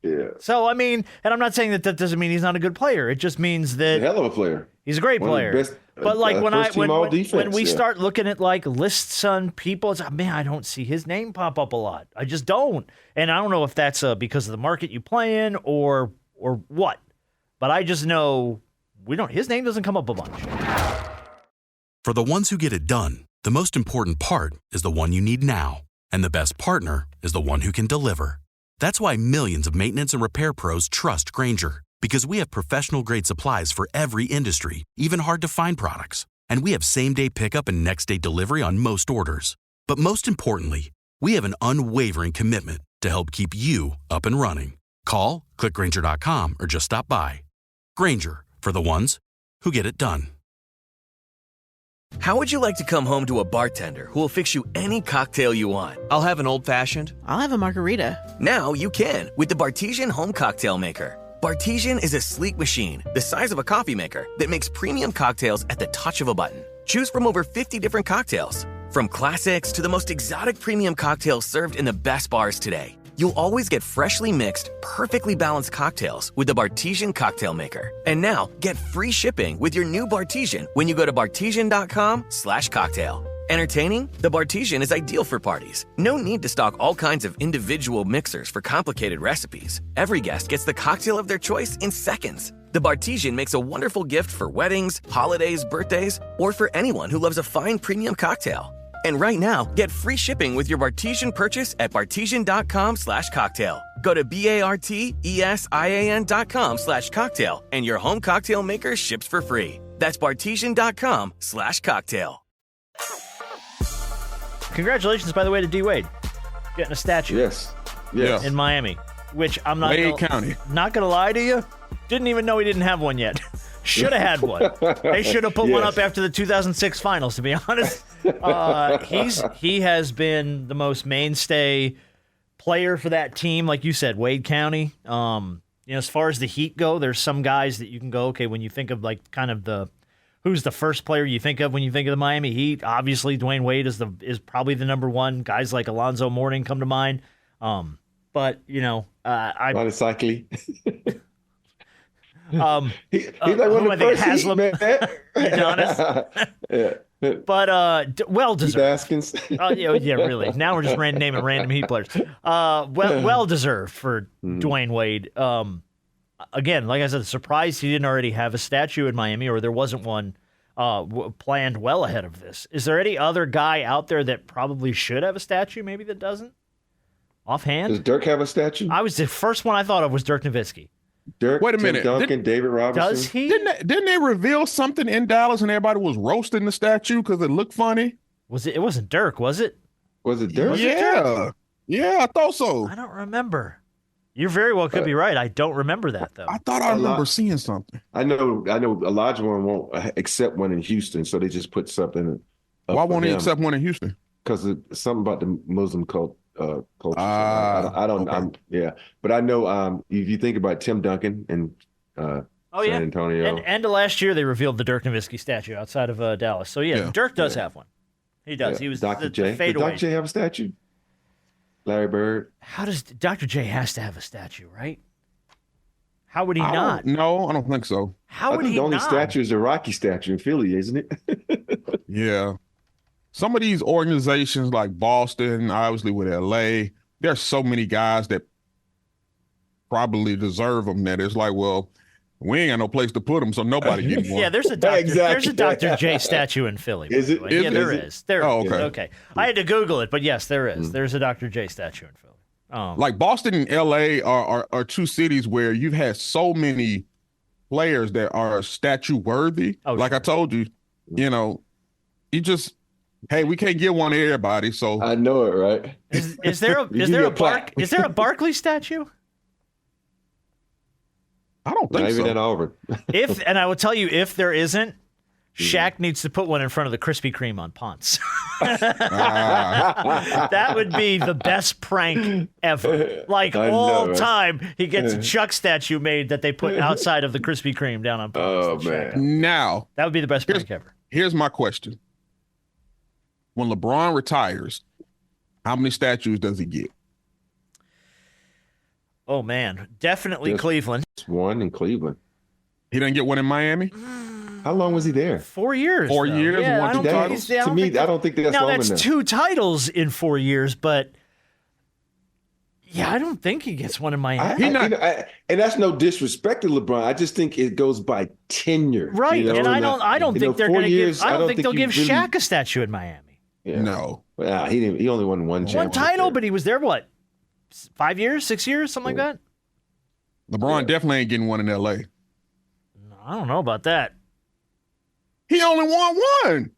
Yeah. So, I mean, and I'm not saying that doesn't mean he's not a good player. It just means that He's a hell of a player. He's a great player. Best, but like when we yeah. start looking at like lists on people, it's like, man, I don't see his name pop up a lot. I just don't. And I don't know if that's because of the market you play in or what. But I just know his name doesn't come up a bunch. For the ones who get it done, the most important part is the one you need now. And the best partner is the one who can deliver. That's why millions of maintenance and repair pros trust Grainger, because we have professional-grade supplies for every industry, even hard-to-find products. And we have same-day pickup and next-day delivery on most orders. But most importantly, we have an unwavering commitment to help keep you up and running. Call, click Grainger.com, or just stop by. Grainger, for the ones who get it done. How would you like to come home to a bartender who will fix you any cocktail you want? I'll have an old-fashioned. I'll have a margarita. Now you can with the Bartesian Home Cocktail Maker. Bartesian is a sleek machine the size of a coffee maker that makes premium cocktails at the touch of a button. Choose from over 50 different cocktails, from classics to the most exotic premium cocktails served in the best bars today. You'll always get freshly mixed, perfectly balanced cocktails with the Bartesian Cocktail Maker. And now, get free shipping with your new Bartesian when you go to bartesian.com/cocktail. Entertaining? The Bartesian is ideal for parties. No need to stock all kinds of individual mixers for complicated recipes. Every guest gets the cocktail of their choice in seconds. The Bartesian makes a wonderful gift for weddings, holidays, birthdays, or for anyone who loves a fine premium cocktail. And right now, get free shipping with your Bartesian purchase at bartesian.com/cocktail. Go to BARTESIAN.com/cocktail and your home cocktail maker ships for free. That's bartesian.com/cocktail. Congratulations, by the way, to D. Wade getting a statue. Yes. In Miami, which I'm not Wade County. Not gonna lie to you, didn't even know he didn't have one yet. Should have had one. They should have put one up after the 2006 finals, to be honest. He has been the most mainstay player for that team, like you said, Wade County. As far as the Heat go, there's some guys that you can go, okay, when you think of like kind of who's the first player you think of when you think of the Miami Heat? Obviously, Dwyane Wade is probably the number one. Guys like Alonzo Mourning come to mind. But motorcycling. He's like one of the first Haslam, Heat, man. yeah. But well deserved. Yeah, really. Now we're just naming random Heat players. Well deserved for Dwyane Wade. Again, like I said, surprised he didn't already have a statue in Miami, or there wasn't one planned well ahead of this. Is there any other guy out there that probably should have a statue, maybe that doesn't? Offhand? Does Dirk have a statue? The first one I thought of was Dirk Nowitzki. Dirk, wait a Tim minute. Duncan, David Robinson. Does he? Didn't they reveal something in Dallas and everybody was roasting the statue because it looked funny? It wasn't Dirk, was it? Was it Dirk? Yeah, I thought so. I don't remember. You very well could be right. I don't remember that though. I thought I remember seeing something. I know. Elijah won't accept one in Houston, so they just put something. Why won't he accept one in Houston? Because it's something about the Muslim culture. I don't. Okay. But I know. If you think about Tim Duncan and San Antonio, and last year they revealed the Dirk Nowitzki statue outside of Dallas. So Dirk does have one. He does. Yeah. He was Dr. J. The fadeaway. Dr. J have a statue? Larry Bird. How does Dr. J has to have a statue, right? How would he not? No, I don't think so. How would he not? The only statue is the Rocky statue in Philly, isn't it? Yeah. Some of these organizations like Boston, obviously with LA, there's so many guys that probably deserve them that it's like, well, we ain't got no place to put them, so nobody gets one. Yeah, there's a Dr. J statue in Philly. Is it? Yeah, there is. Oh, okay. Okay. I had to Google it, but yes, there is. There's a Dr. J statue in Philly. Like Boston and LA are two cities where you've had so many players that are statue worthy. Oh, like sure. I told you, you just, hey, we can't get one to everybody. So I know it, right? Is there a Barkley statue? I don't think Not so. even in Auburn. And I will tell you, if there isn't, Shaq needs to put one in front of the Krispy Kreme on Ponce. That would be the best prank ever. Like all time, he gets a Chuck statue made that they put outside of the Krispy Kreme down on Ponce. Oh, man. Now, that would be the best prank ever. Here's my question. When LeBron retires, how many statues does he get? Oh, man. Definitely Just Cleveland. one in Cleveland. He didn't get one in Miami? How long was he there? 4 years. 4 years, Yeah, won I two don't titles? think To me, I don't think that's now long that's enough. 2 titles in 4 years, but yeah, I don't think he gets one in Miami. And that's no disrespect to LeBron. I just think it goes by tenure, Right, you know? and I don't think they're going to give. I don't think they'll give you really- Shaq a statue in Miami. Yeah. No. Well, he didn't. He only won one One championship title, there. but he was there what, 5 years, 6 years, something like that. LeBron definitely ain't getting one in L.A. I don't know about that. He only won one.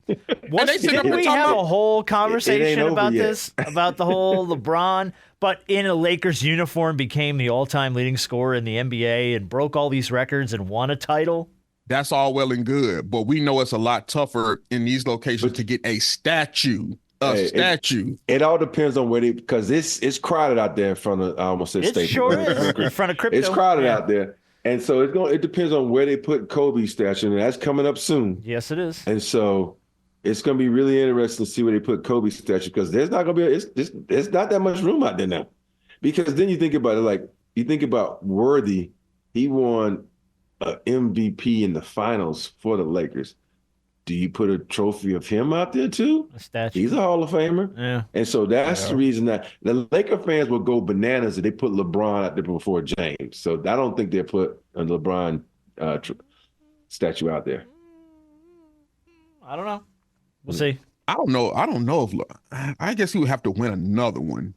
Didn't we have a whole conversation over about yet. this, about the whole LeBron, but in a Lakers uniform became the all-time leading scorer in the NBA and broke all these records and won a title? That's all well and good, but we know it's a lot tougher in these locations to get a statue. It all depends on where because it's crowded out there in front of I almost said It Staples. sure is in front of crypto. It's crowded Yeah. out there, and so it depends on where they put Kobe's statue, and that's coming up soon. Yes, it is. And so it's going to be really interesting to see where they put Kobe's statue because there's not going to be there's not that much room out there now. Because then you think about it, like you think about Worthy, he won an MVP in the finals for the Lakers. Do you put a trophy of him out there too? A statue. He's a Hall of Famer. Yeah. And so that's the reason that the Laker fans will go bananas if they put LeBron out there before James. So I don't think they'll put a LeBron statue out there. I don't know. We'll see. I don't know if I guess he would have to win another one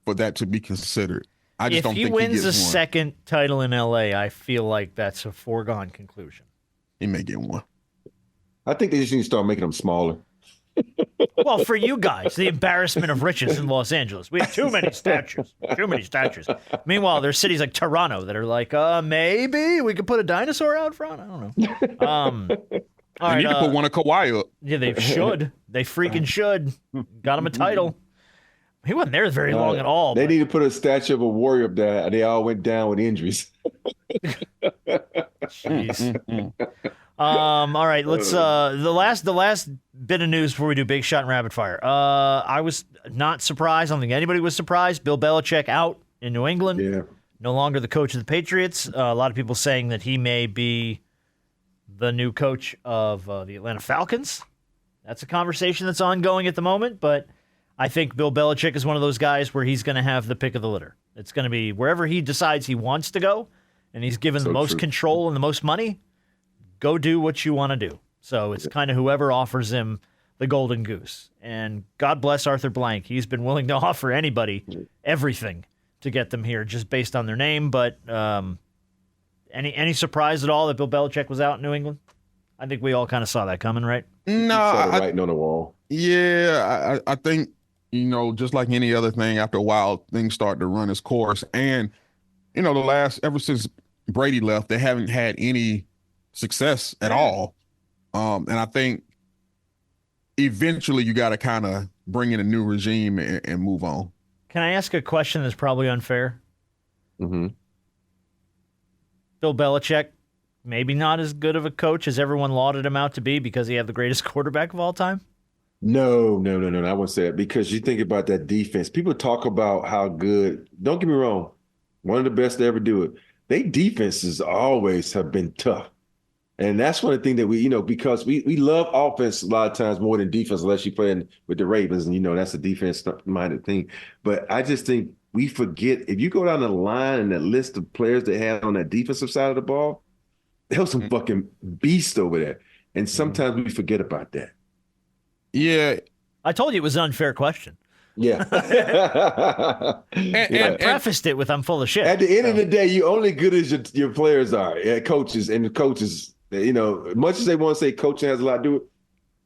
for that to be considered. I just If don't he think wins he a gets one. second title in LA, I feel like that's a foregone conclusion. He may get one. I think they just need to start making them smaller. Well, for you guys, the embarrassment of riches in Los Angeles. We have too many statues. Too many statues. Meanwhile, there's cities like Toronto that are like, maybe we could put a dinosaur out front. I don't know. All They right, need to put one of Kawhi up. Yeah, they should. They freaking should. Got him a title. He wasn't there very long at all. They but- need to put a statue of a warrior up there, and they all went down with injuries. Jeez. All right, let's the last bit of news before we do Big Shot and Rapid Fire. I was not surprised. I don't think anybody was surprised. Bill Belichick out in New England. Yeah. No longer the coach of the Patriots. A lot of people saying that he may be the new coach of the Atlanta Falcons. That's a conversation that's ongoing at the moment, but I think Bill Belichick is one of those guys where he's going to have the pick of the litter. It's going to be wherever he decides he wants to go, and he's given the most control and the most money, go do what you want to do. So it's kind of whoever offers him the golden goose. And God bless Arthur Blank. He's been willing to offer anybody everything to get them here just based on their name. But any surprise at all that Bill Belichick was out in New England? I think we all kind of saw that coming, right? No, writing on the wall. Yeah, I think, just like any other thing, after a while, things start to run its course. And, ever since Brady left, they haven't had any success at all. And I think eventually you got to kind of bring in a new regime and move on. Can I ask a question that's probably unfair? Mm-hmm. Bill Belichick, maybe not as good of a coach as everyone lauded him out to be because he had the greatest quarterback of all time? No. I wouldn't say that because you think about that defense. People talk about how good. Don't get me wrong. One of the best to ever do it. They defenses always have been tough. And that's one of the things that we, because we love offense a lot of times more than defense, unless you're playing with the Ravens, and that's a defense-minded thing. But I just think we forget, if you go down the line and that list of players they had on that defensive side of the ball, there was some fucking beast over there. And sometimes we forget about that. Yeah. I told you it was an unfair question. Yeah. I prefaced it with I'm full of shit. At the end of the day, you're only good as your players are, coaches. And the coaches, much as they want to say coaching has a lot to do with it,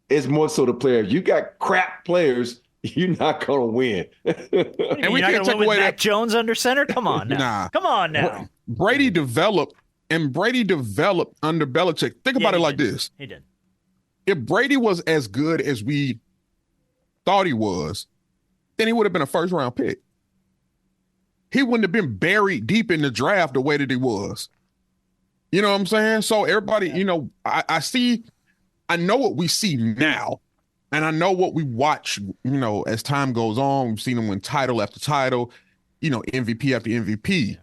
it's more so the players. You got crap players, you're not going to win. And we can't take away Mac Jones under center? Come on now. Nah. Come on now. Brady developed under Belichick. Think about it like this. He did. If Brady was as good as we thought he was, then he would have been a first-round pick. He wouldn't have been buried deep in the draft the way that he was. You know what I'm saying? So everybody, I know what we see now, and I know what we watch, as time goes on. We've seen him win title after title. MVP after MVP.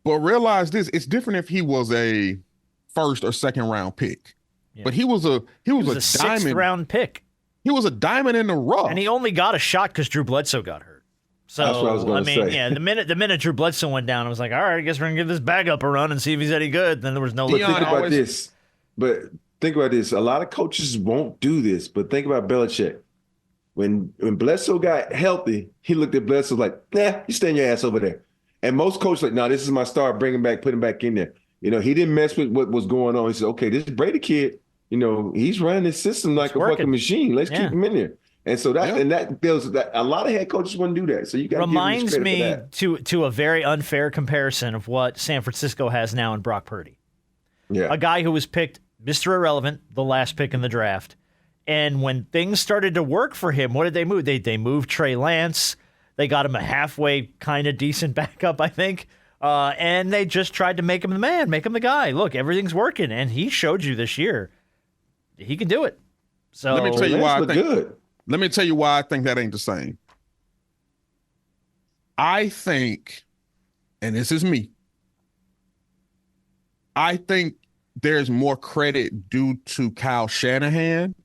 But realize this, it's different if he was a first or second round pick. Yeah. But he was a diamond, sixth round pick. He was a diamond in the rough. And he only got a shot because Drew Bledsoe got hurt. So, that's what I was going to say. Yeah, the minute Drew Bledsoe went down, I was like, all right, I guess we're going to give this backup a run and see if he's any good. Then there was no... But think about this. A lot of coaches won't do this, but think about Belichick. When Bledsoe got healthy, he looked at Bledsoe like, nah, you stand your ass over there. And most coaches like, no, this is my star, bring him back, put him back in there. He didn't mess with what was going on. He said, okay, this Brady kid, he's running his system like a fucking machine. Let's keep him in there. And so that builds that. A lot of head coaches wouldn't do that. So you got to reminds me to a very unfair comparison of what San Francisco has now in Brock Purdy. Yeah, a guy who was picked Mr. Irrelevant, the last pick in the draft, and when things started to work for him, what did they move? They moved Trey Lance. They got him a halfway kind of decent backup, I think, and they just tried to make him the man, make him the guy. Look, everything's working, and he showed you this year he can do it. So let me tell you why I think. Let me tell you why I think that ain't the same. I think, and this is me, I think there's more credit due to Kyle Shanahan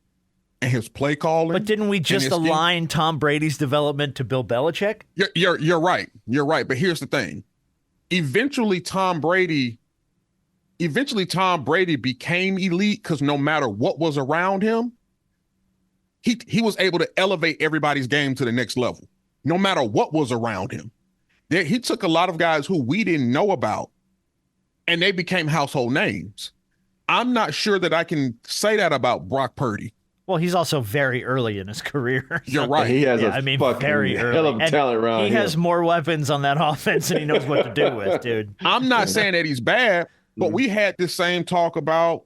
and his play calling. But didn't we just align Tom Brady's development to Bill Belichick? You're right. You're right. But here's the thing. Eventually Tom Brady became elite because no matter what was around him, he was able to elevate everybody's game to the next level, no matter what was around him. He took a lot of guys who we didn't know about, and they became household names. I'm not sure that I can say that about Brock Purdy. Well, he's also very early in his career. So. You're right. He has very hell of talent around him. He has more weapons on that offense than he knows what to do with, dude. I'm not saying that he's bad, but we had this same talk about,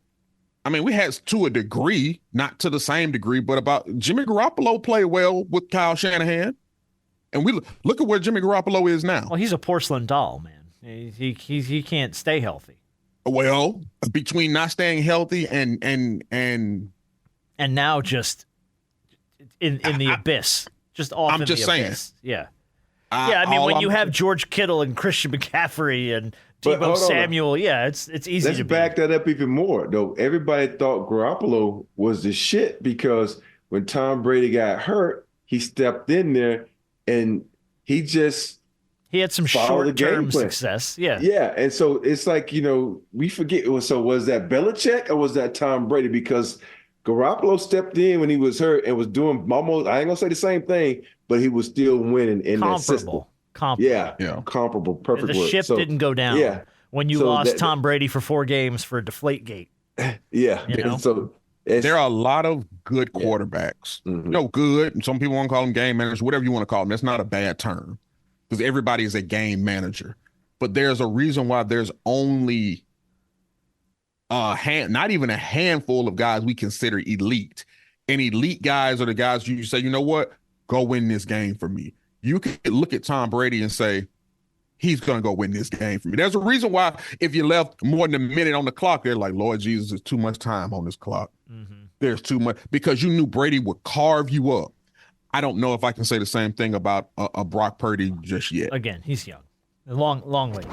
we had to a degree, not to the same degree, but about Jimmy Garoppolo played well with Kyle Shanahan. And we look at where Jimmy Garoppolo is now. Well, he's a porcelain doll, man. He can't stay healthy. Well, between not staying healthy and now just in the abyss, just off. I'm just saying. Abyss. Yeah. When you have George Kittle and Christian McCaffrey and Deebo Samuel, it's easy to back that up even more, though. Everybody thought Garoppolo was the shit because when Tom Brady got hurt, he stepped in there and he had some short-term success. Yeah. Yeah. And so it's like, we forget. So was that Belichick or was that Tom Brady? Because Garoppolo stepped in when he was hurt and was doing almost, I ain't going to say the same thing, but he was still winning in that system. Comparable. Comparable. Perfect. The ship didn't go down when you lost Tom Brady for 4 games for Deflategate. Yeah. So there are a lot of good quarterbacks. Mm-hmm. Good. And some people want to call them game managers, whatever you want to call them. That's not a bad term because everybody is a game manager. But there's a reason why there's only not even a handful of guys we consider elite. And elite guys are the guys you say, you know what? Go win this game for me. You can look at Tom Brady and say, he's going to go win this game for me. There's a reason why if you left more than a minute on the clock, they're like, Lord Jesus, there's too much time on this clock. Mm-hmm. There's too much because you knew Brady would carve you up. I don't know if I can say the same thing about a Brock Purdy just yet. Again, he's young. Long way.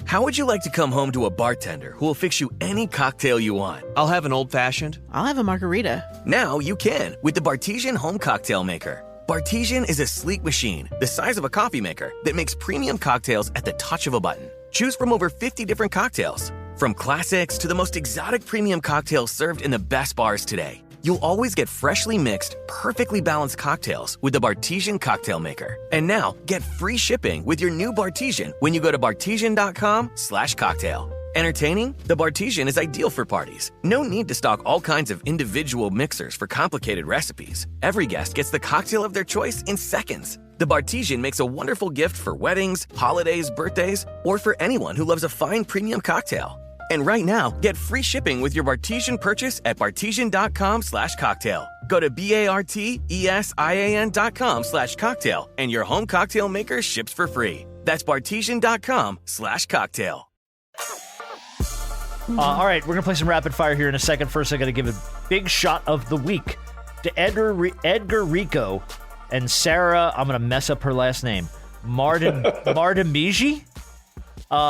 How would you like to come home to a bartender who will fix you any cocktail you want? I'll have an old-fashioned. I'll have a margarita. Now you can with the Bartesian Home Cocktail Maker. Bartesian is a sleek machine the size of a coffee maker that makes premium cocktails at the touch of a button. Choose from over 50 different cocktails, from classics to the most exotic premium cocktails served in the best bars today. You'll always get freshly mixed, perfectly balanced cocktails with the Bartesian Cocktail Maker. And now, get free shipping with your new Bartesian when you go to bartesian.com/cocktail. Entertaining? The Bartesian is ideal for parties. No need to stock all kinds of individual mixers for complicated recipes. Every guest gets the cocktail of their choice in seconds. The Bartesian makes a wonderful gift for weddings, holidays, birthdays, or for anyone who loves a fine premium cocktail. And right now, get free shipping with your Bartesian purchase at bartesian.com/cocktail. Go to bartesian.com/cocktail and your home cocktail maker ships for free. That's bartesian.com/cocktail. All right, we're going to play some rapid fire here in a second. First, I got to give a big shot of the week to Edgar Rico and Sarah, I'm going to mess up her last name, Mardamiji.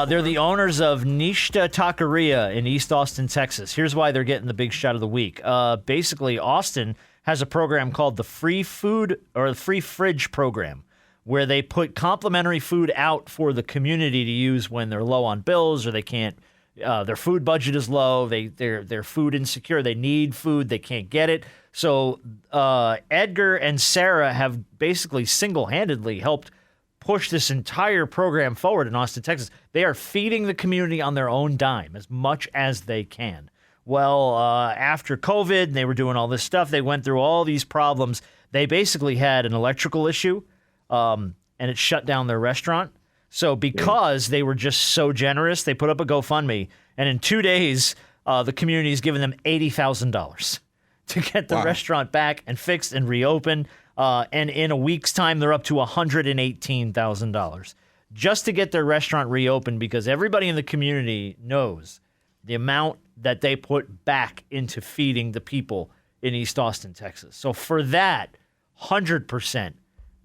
They're the owners of Nishta Taqueria in East Austin, Texas. Here's why they're getting the big shot of the week. Basically, Austin has a program called the Free Food or the Free Fridge program, where they put complimentary food out for the community to use when they're low on bills or they can't. Their food budget is low. They're food insecure. They need food. They can't get it. So Edgar and Sarah have basically single-handedly helped push this entire program forward in Austin, Texas. They are feeding the community on their own dime as much as they can. Well, after COVID, and they were doing all this stuff. They went through all these problems. They basically had an electrical issue, and it shut down their restaurant. So because they were just so generous, they put up a GoFundMe, and in 2 days, the community is giving them $80,000 to get the restaurant back and fixed and reopened. And in a week's time, they're up to $118,000 just to get their restaurant reopened because everybody in the community knows the amount that they put back into feeding the people in East Austin, Texas. So for that, 100%.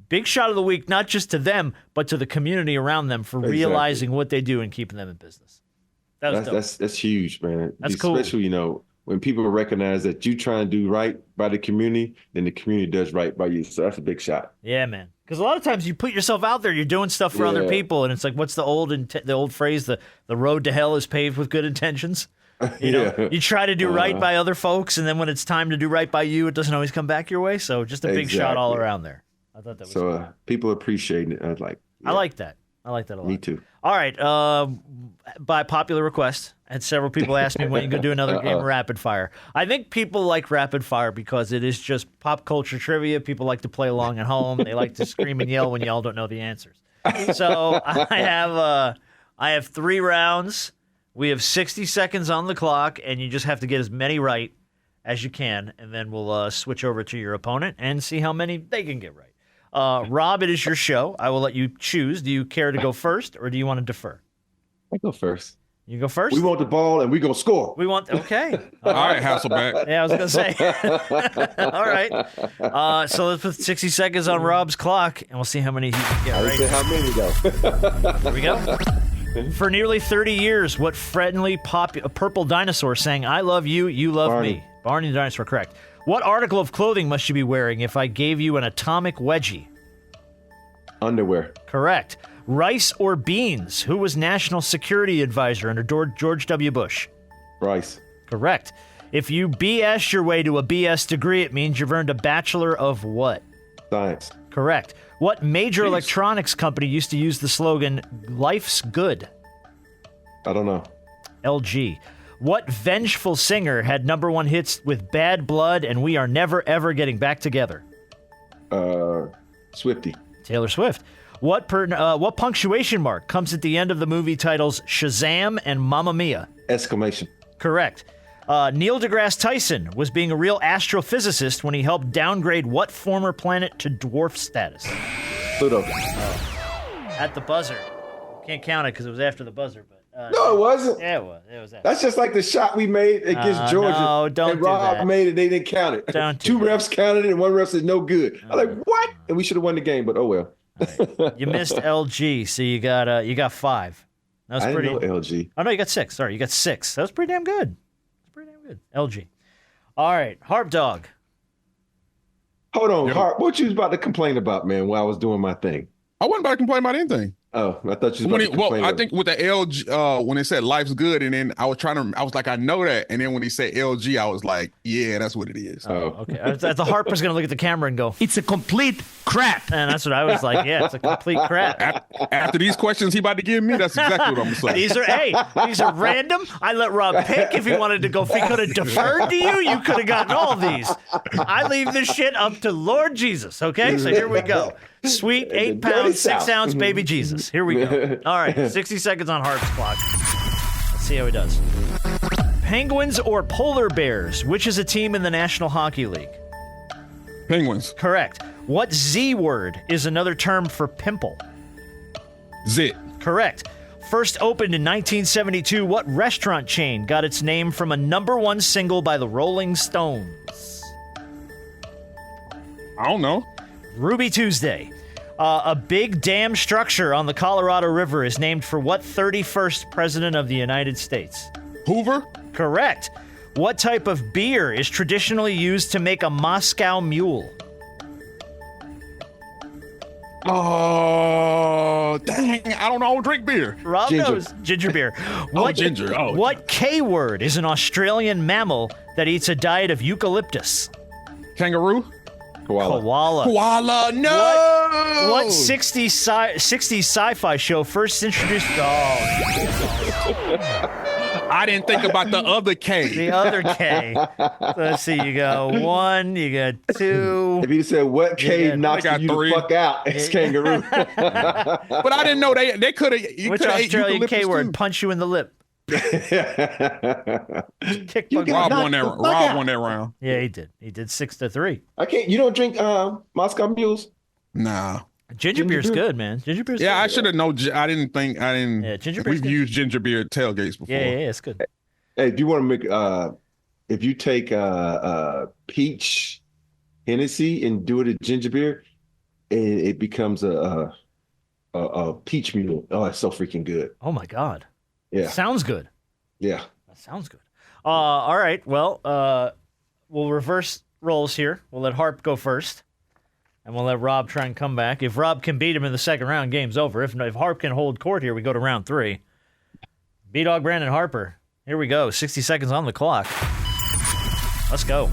Big shot of the week, not just to them, but to the community around them for realizing what they do and keeping them in business. That's huge, man. That's cool. Especially, when people recognize that you trying to do right by the community, then the community does right by you. So that's a big shot. Yeah, man. Because a lot of times you put yourself out there, you're doing stuff for other people, and it's like, what's the old phrase? The road to hell is paved with good intentions. You try to do right by other folks, and then when it's time to do right by you, it doesn't always come back your way. So just a big shot all around there. I thought that was cool. People appreciate it. I like that. I like that a lot. Me too. All right. By popular request, I had several people ask me when you go do another game of Rapid Fire. I think people like Rapid Fire because it is just pop culture trivia. People like to play along at home. They like to scream and yell when y'all don't know the answers. So I have 3 rounds. We have 60 seconds on the clock, and you just have to get as many right as you can, and then we'll switch over to your opponent and see how many they can get right. Rob, it is your show. I will let you choose. Do you care to go first, or do you want to defer? I go first. You go first? We want the ball, and we going to score. Okay. All right, Hasselback. Yeah, I was going to say. All right. So let's put 60 seconds on Rob's clock, and we'll see how many he can get right. How many go? Here we go. For nearly 30 years, what friendly purple dinosaur sang, "I love you, you love Barney. me"? Barney the dinosaur, correct. What article of clothing must you be wearing if I gave you an atomic wedgie? Underwear. Correct. Rice or beans? Who was National Security Advisor under George W. Bush? Rice. Correct. If you BS your way to a BS degree, it means you've earned a Bachelor of what? Science. Correct. What major electronics company used to use the slogan, "Life's good"? I don't know. LG. What vengeful singer had #1 hits with "Bad Blood" and "We Are Never Ever Getting Back Together"? Swiftie. Taylor Swift. What punctuation mark comes at the end of the movie titles Shazam and Mamma Mia? Exclamation. Correct. Neil deGrasse Tyson was being a real astrophysicist when he helped downgrade what former planet to dwarf status? Pluto. At the buzzer. Can't count it because it was after the buzzer, but no, it wasn't. Yeah, it was. It was after. That's just like the shot we made against Georgia. No, don't and Rob do that. made it. They didn't count it. Don't do 2 refs counted it, and 1 ref said no good. Oh. I'm like, what? And we should have won the game, but oh well. Right. You missed LG, so you got 5. That was I pretty. didn't know LG. Oh no, you got 6. Sorry, you got 6. That was pretty damn good. LG. All right, Harp Dog. Hold on, Harp. What you was about to complain about, man, while I was doing my thing? I wasn't about to complain about anything. Oh, I thought you was about to complain. I think with the LG, when it said "life's good," and then I was like, I know that, and then when he said LG, I was like, yeah, that's what it is. Oh, okay. The Harp was going to look at the camera and go, It's a complete crap. and that's what I was like. Yeah, it's a complete crap. After these questions he about to give me, that's exactly what I'm saying. These are random. I let Rob pick if he wanted to go. If he could have deferred to you, you could have gotten all these. I leave this shit up to Lord Jesus. Okay, so here we go. Sweet 8 pounds, 6 ounce baby Jesus. Here we go. All right, 60 seconds on Harp's clock. Let's see how he does. Penguins or polar bears? Which is a team in the National Hockey League? Penguins. Correct. What Z word is another term for pimple? Zit. Correct. First opened in 1972, what restaurant chain got its name from a #1 single by the Rolling Stones? I don't know. Ruby Tuesday. A big dam structure on the Colorado River is named for what 31st president of the United States? Hoover? Correct. What type of beer is traditionally used to make a Moscow Mule? Oh, dang. I don't know. I don't drink beer. Rob knows. Ginger beer. Ginger. Oh. What K word is an Australian mammal that eats a diet of eucalyptus? Kangaroo? Koala. Koala, no! What 60s sci-fi show first introduced... I didn't think about the other K. The other K. So let's see. You got 1, you got 2. If you said what K knocks you the fuck out, it's kangaroo. But I didn't know they could have. Which Australian K word punch you in the lip? Rob won that round. Yeah, he did. He did 6-3. I can't. You don't drink Moscow Mules? Nah. Ginger beer's good, man. Ginger beer's good. I should have known. I didn't. Yeah, ginger beer's We've good. used ginger beer at tailgates before. Yeah, it's good. Hey, if you want to make, if you take peach Hennessy and do it at ginger beer, it becomes a peach mule. Oh, it's so freaking good. Oh my God. Yeah. Sounds good. Yeah. That sounds good. All right. Well, we'll reverse roles here. We'll let Harp go first. And we'll let Rob try and come back. If Rob can beat him in the second round, game's over. If Harp can hold court here, we go to round 3. B-Dog Brandon Harper. Here we go. 60 seconds on the clock. Let's go.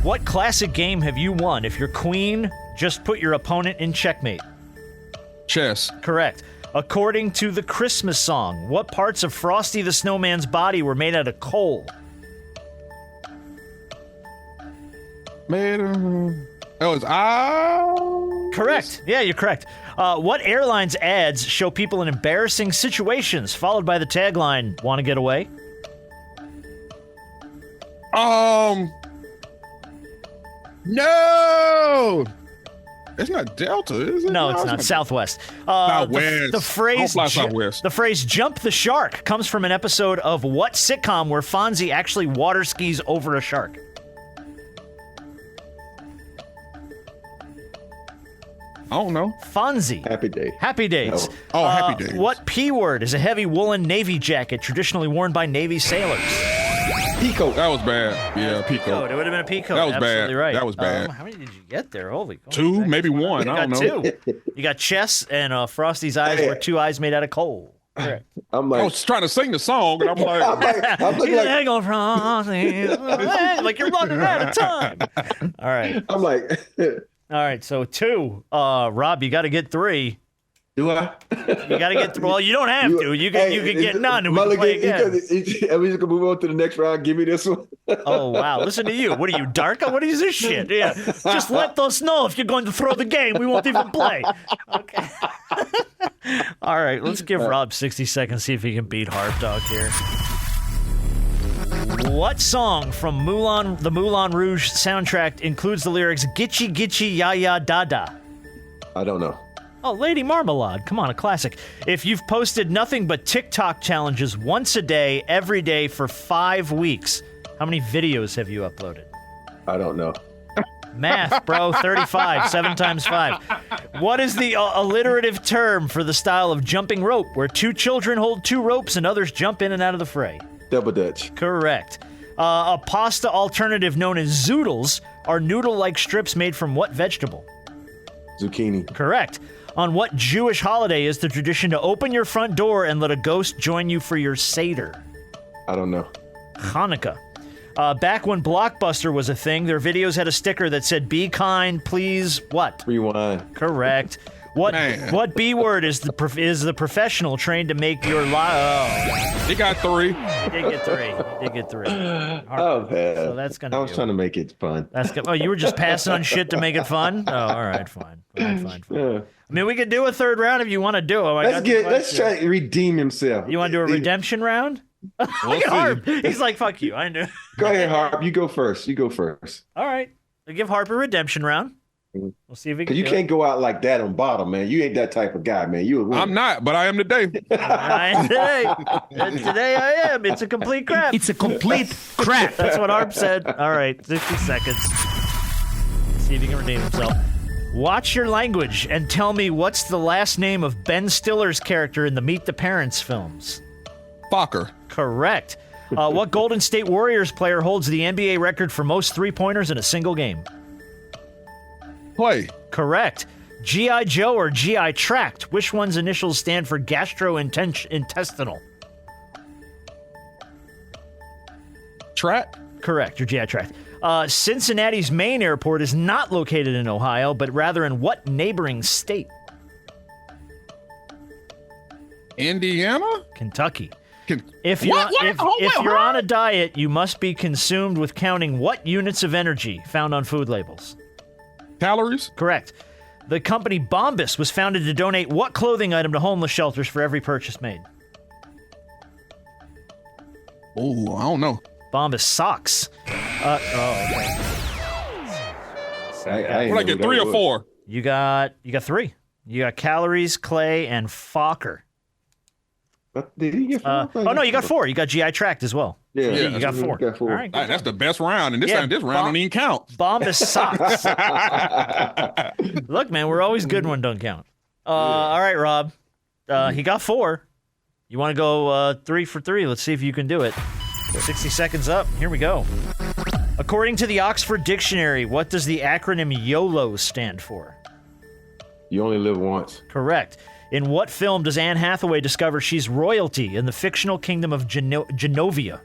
What classic game have you won if your queen just put your opponent in checkmate? Chess. Correct. According to the Christmas song, what parts of Frosty the Snowman's body were made out of coal? Correct. Yeah, you're correct. What airline's ads show people in embarrassing situations, followed by the tagline, "Want to get away"? No! It's not Delta, is it? No, it's not. Southwest. Southwest. The phrase Don't fly Southwest. The phrase "jump the shark" comes from an episode of what sitcom where Fonzie actually water skis over a shark? I don't know. Fonzie. Happy Day. Happy Days. No. Oh, Happy Days. What P word is a heavy woolen Navy jacket traditionally worn by Navy sailors? Pico. That was bad. Yeah, Pico. It would have been a peacoat. That was Absolutely bad. Right. That was bad. How many did you get there? Holy. 2, maybe 1. I don't know. You got 2. You got chess and Frosty's eyes were 2 eyes made out of coal. Correct. I'm like, I was trying to sing the song, and I'm like, I'm looking like, Hang on, Frosty. Like you're running out of time. All right. I'm like, All right. So 2. Rob, you got to get 3. do I? You got to get 3. Well, you don't have to. You can get none and we can play again. Are we just gonna move on to the next round? Give me this one. Oh, wow. Listen to you. What are you, Darko? What is this shit? Yeah. Just let us know if you're going to throw the game. We won't even play. Okay. All right. Let's give Rob 60 seconds, see if he can beat Harp Dog here. What song from the Moulin Rouge soundtrack includes the lyrics "Gitchy Gitchy Ya Ya Da Da"? I don't know. Oh, Lady Marmalade. Come on, a classic. If you've posted nothing but TikTok challenges once a day, every day for 5 weeks, how many videos have you uploaded? I don't know. Math, bro. 35. 7 times 5. What is the alliterative term for the style of jumping rope where 2 children hold 2 ropes and others jump in and out of the fray? Double Dutch. Correct. A pasta alternative known as zoodles are noodle-like strips made from what vegetable? Zucchini. Correct. On what Jewish holiday is the tradition to open your front door and let a ghost join you for your Seder? I don't know. Hanukkah. Back when Blockbuster was a thing, their videos had a sticker that said, "Be kind, please." What? Rewind. Correct. What B word is the professional trained to make your life? He got 3. He did get 3. Oh, man. So that's gonna. I was trying to make it fun. That's good. Oh, you were just passing on shit to make it fun? Oh, all right, fine. Yeah. I mean, we could do a third round if you want to do it. Let's try to redeem himself. You want to do a redemption round? Look at Harp. He's like, "Fuck you." I knew. Go ahead, Harp. You go first. All right. We'll give Harp a redemption round. We'll see if we can. Because you can't go out like that on bottom, man. You ain't that type of guy, man. I'm not, but I am today. I am today. Today I am. It's a complete crap. It's a complete crap. That's what Harp said. All right. 60 seconds. See if he can redeem himself. Watch your language and tell me what's the last name of Ben Stiller's character in the Meet the Parents films. Fokker. Correct. What Golden State Warriors player holds the NBA record for most three-pointers in a single game? Clay. Correct. G.I. Joe or G.I. Tract? Which one's initials stand for gastrointestinal? Tract. Correct, or G.I. Tract. Cincinnati's main airport is not located in Ohio, but rather in what neighboring state? Indiana? Kentucky. If you're on a diet, you must be consumed with counting what units of energy found on food labels? Calories? Correct. The company Bombas was founded to donate what clothing item to homeless shelters for every purchase made? Oh, I don't know. Bombas socks. Okay. What I get, 3 or 4? You got 3. You got Calories, Clay, and Fokker. Did he get 4? No, you got 4. You got GI Tract as well. Yeah, you got 4. Got 4. All right, that's the best round, and this round don't even count. Bombas socks. Look, man, we're always good when don't count. All right, Rob. He got 4. You want to go 3 for 3? Let's see if you can do it. 60 seconds up. Here we go. According to the Oxford Dictionary, what does the acronym YOLO stand for? You only live once. Correct. In what film does Anne Hathaway discover she's royalty in the fictional kingdom of Genovia?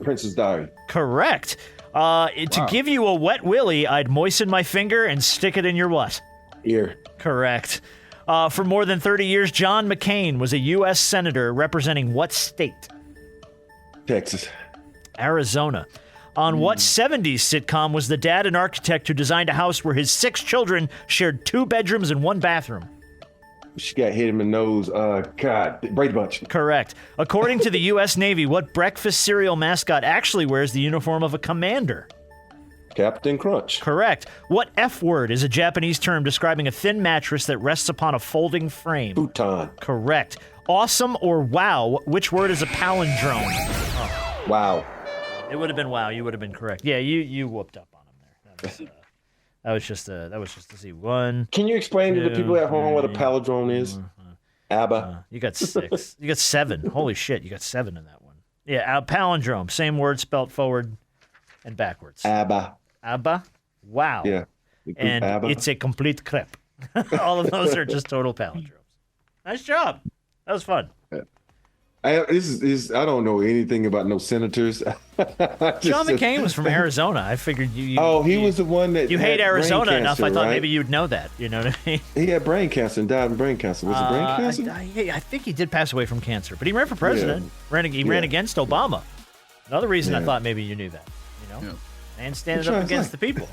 Princess Diary. Correct. To give you a wet willy, I'd moisten my finger and stick it in your what? Ear. Correct. For more than 30 years, John McCain was a U.S. senator representing what state? Texas. Arizona. On what 70s sitcom was the dad an architect who designed a house where his 6 children shared 2 bedrooms and 1 bathroom? She got hit in the nose. Brady Bunch. Correct. According to the U.S. Navy, what breakfast cereal mascot actually wears the uniform of a commander? Captain Crunch. Correct. What F word is a Japanese term describing a thin mattress that rests upon a folding frame? Futon. Correct. Awesome or wow, which word is a palindrome? Oh. Wow. It would have been wow. You would have been correct. Yeah, you whooped up on him there. That was just to see one. Can you explain to the people at home what a palindrome is? ABBA. You got 6. You got 7. Holy shit, you got 7 in that one. Yeah, palindrome. Same word spelled forward and backwards. ABBA. ABBA? Wow. Yeah. And ABBA. It's a complete clip. All of those are just total palindromes. Nice job. That was fun. I don't know anything about no senators. John McCain was from Arizona. I figured you he was the one that you hate Arizona cancer, enough. I thought right? Maybe you'd know that. You know what I mean? He had brain cancer and died of brain cancer. Was it brain cancer? I think he did pass away from cancer, but he ran for president. Yeah. He ran against Obama. Another reason I thought maybe you knew that. You know, man standing up against the people.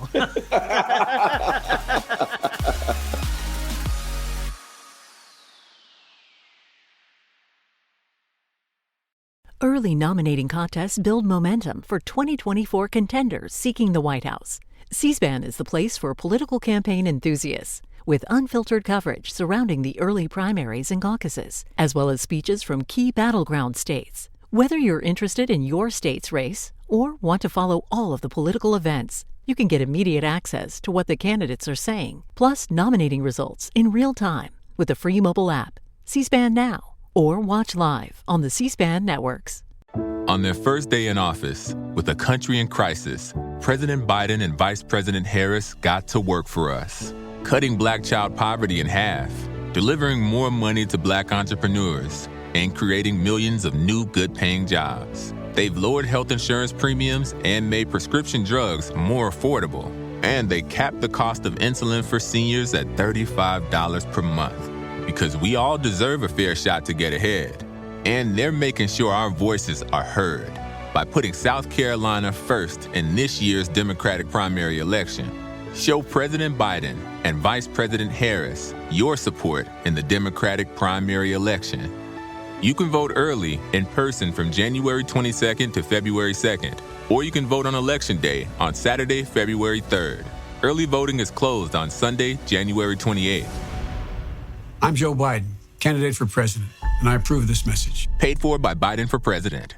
Early nominating contests build momentum for 2024 contenders seeking the White House. C-SPAN is the place for political campaign enthusiasts, with unfiltered coverage surrounding the early primaries and caucuses, as well as speeches from key battleground states. Whether you're interested in your state's race or want to follow all of the political events, you can get immediate access to what the candidates are saying, plus nominating results in real time with the free mobile app, C-SPAN Now, or watch live on the C-SPAN networks. On their first day in office, with a country in crisis, President Biden and Vice President Harris got to work for us, cutting Black child poverty in half, delivering more money to Black entrepreneurs, and creating millions of new good-paying jobs. They've lowered health insurance premiums and made prescription drugs more affordable. And they capped the cost of insulin for seniors at $35 per month. Because we all deserve a fair shot to get ahead. And they're making sure our voices are heard by putting South Carolina first in this year's Democratic primary election. Show President Biden and Vice President Harris your support in the Democratic primary election. You can vote early in person from January 22nd to February 2nd, or you can vote on Election Day on Saturday, February 3rd. Early voting is closed on Sunday, January 28th. I'm Joe Biden, candidate for president, and I approve this message. Paid for by Biden for President.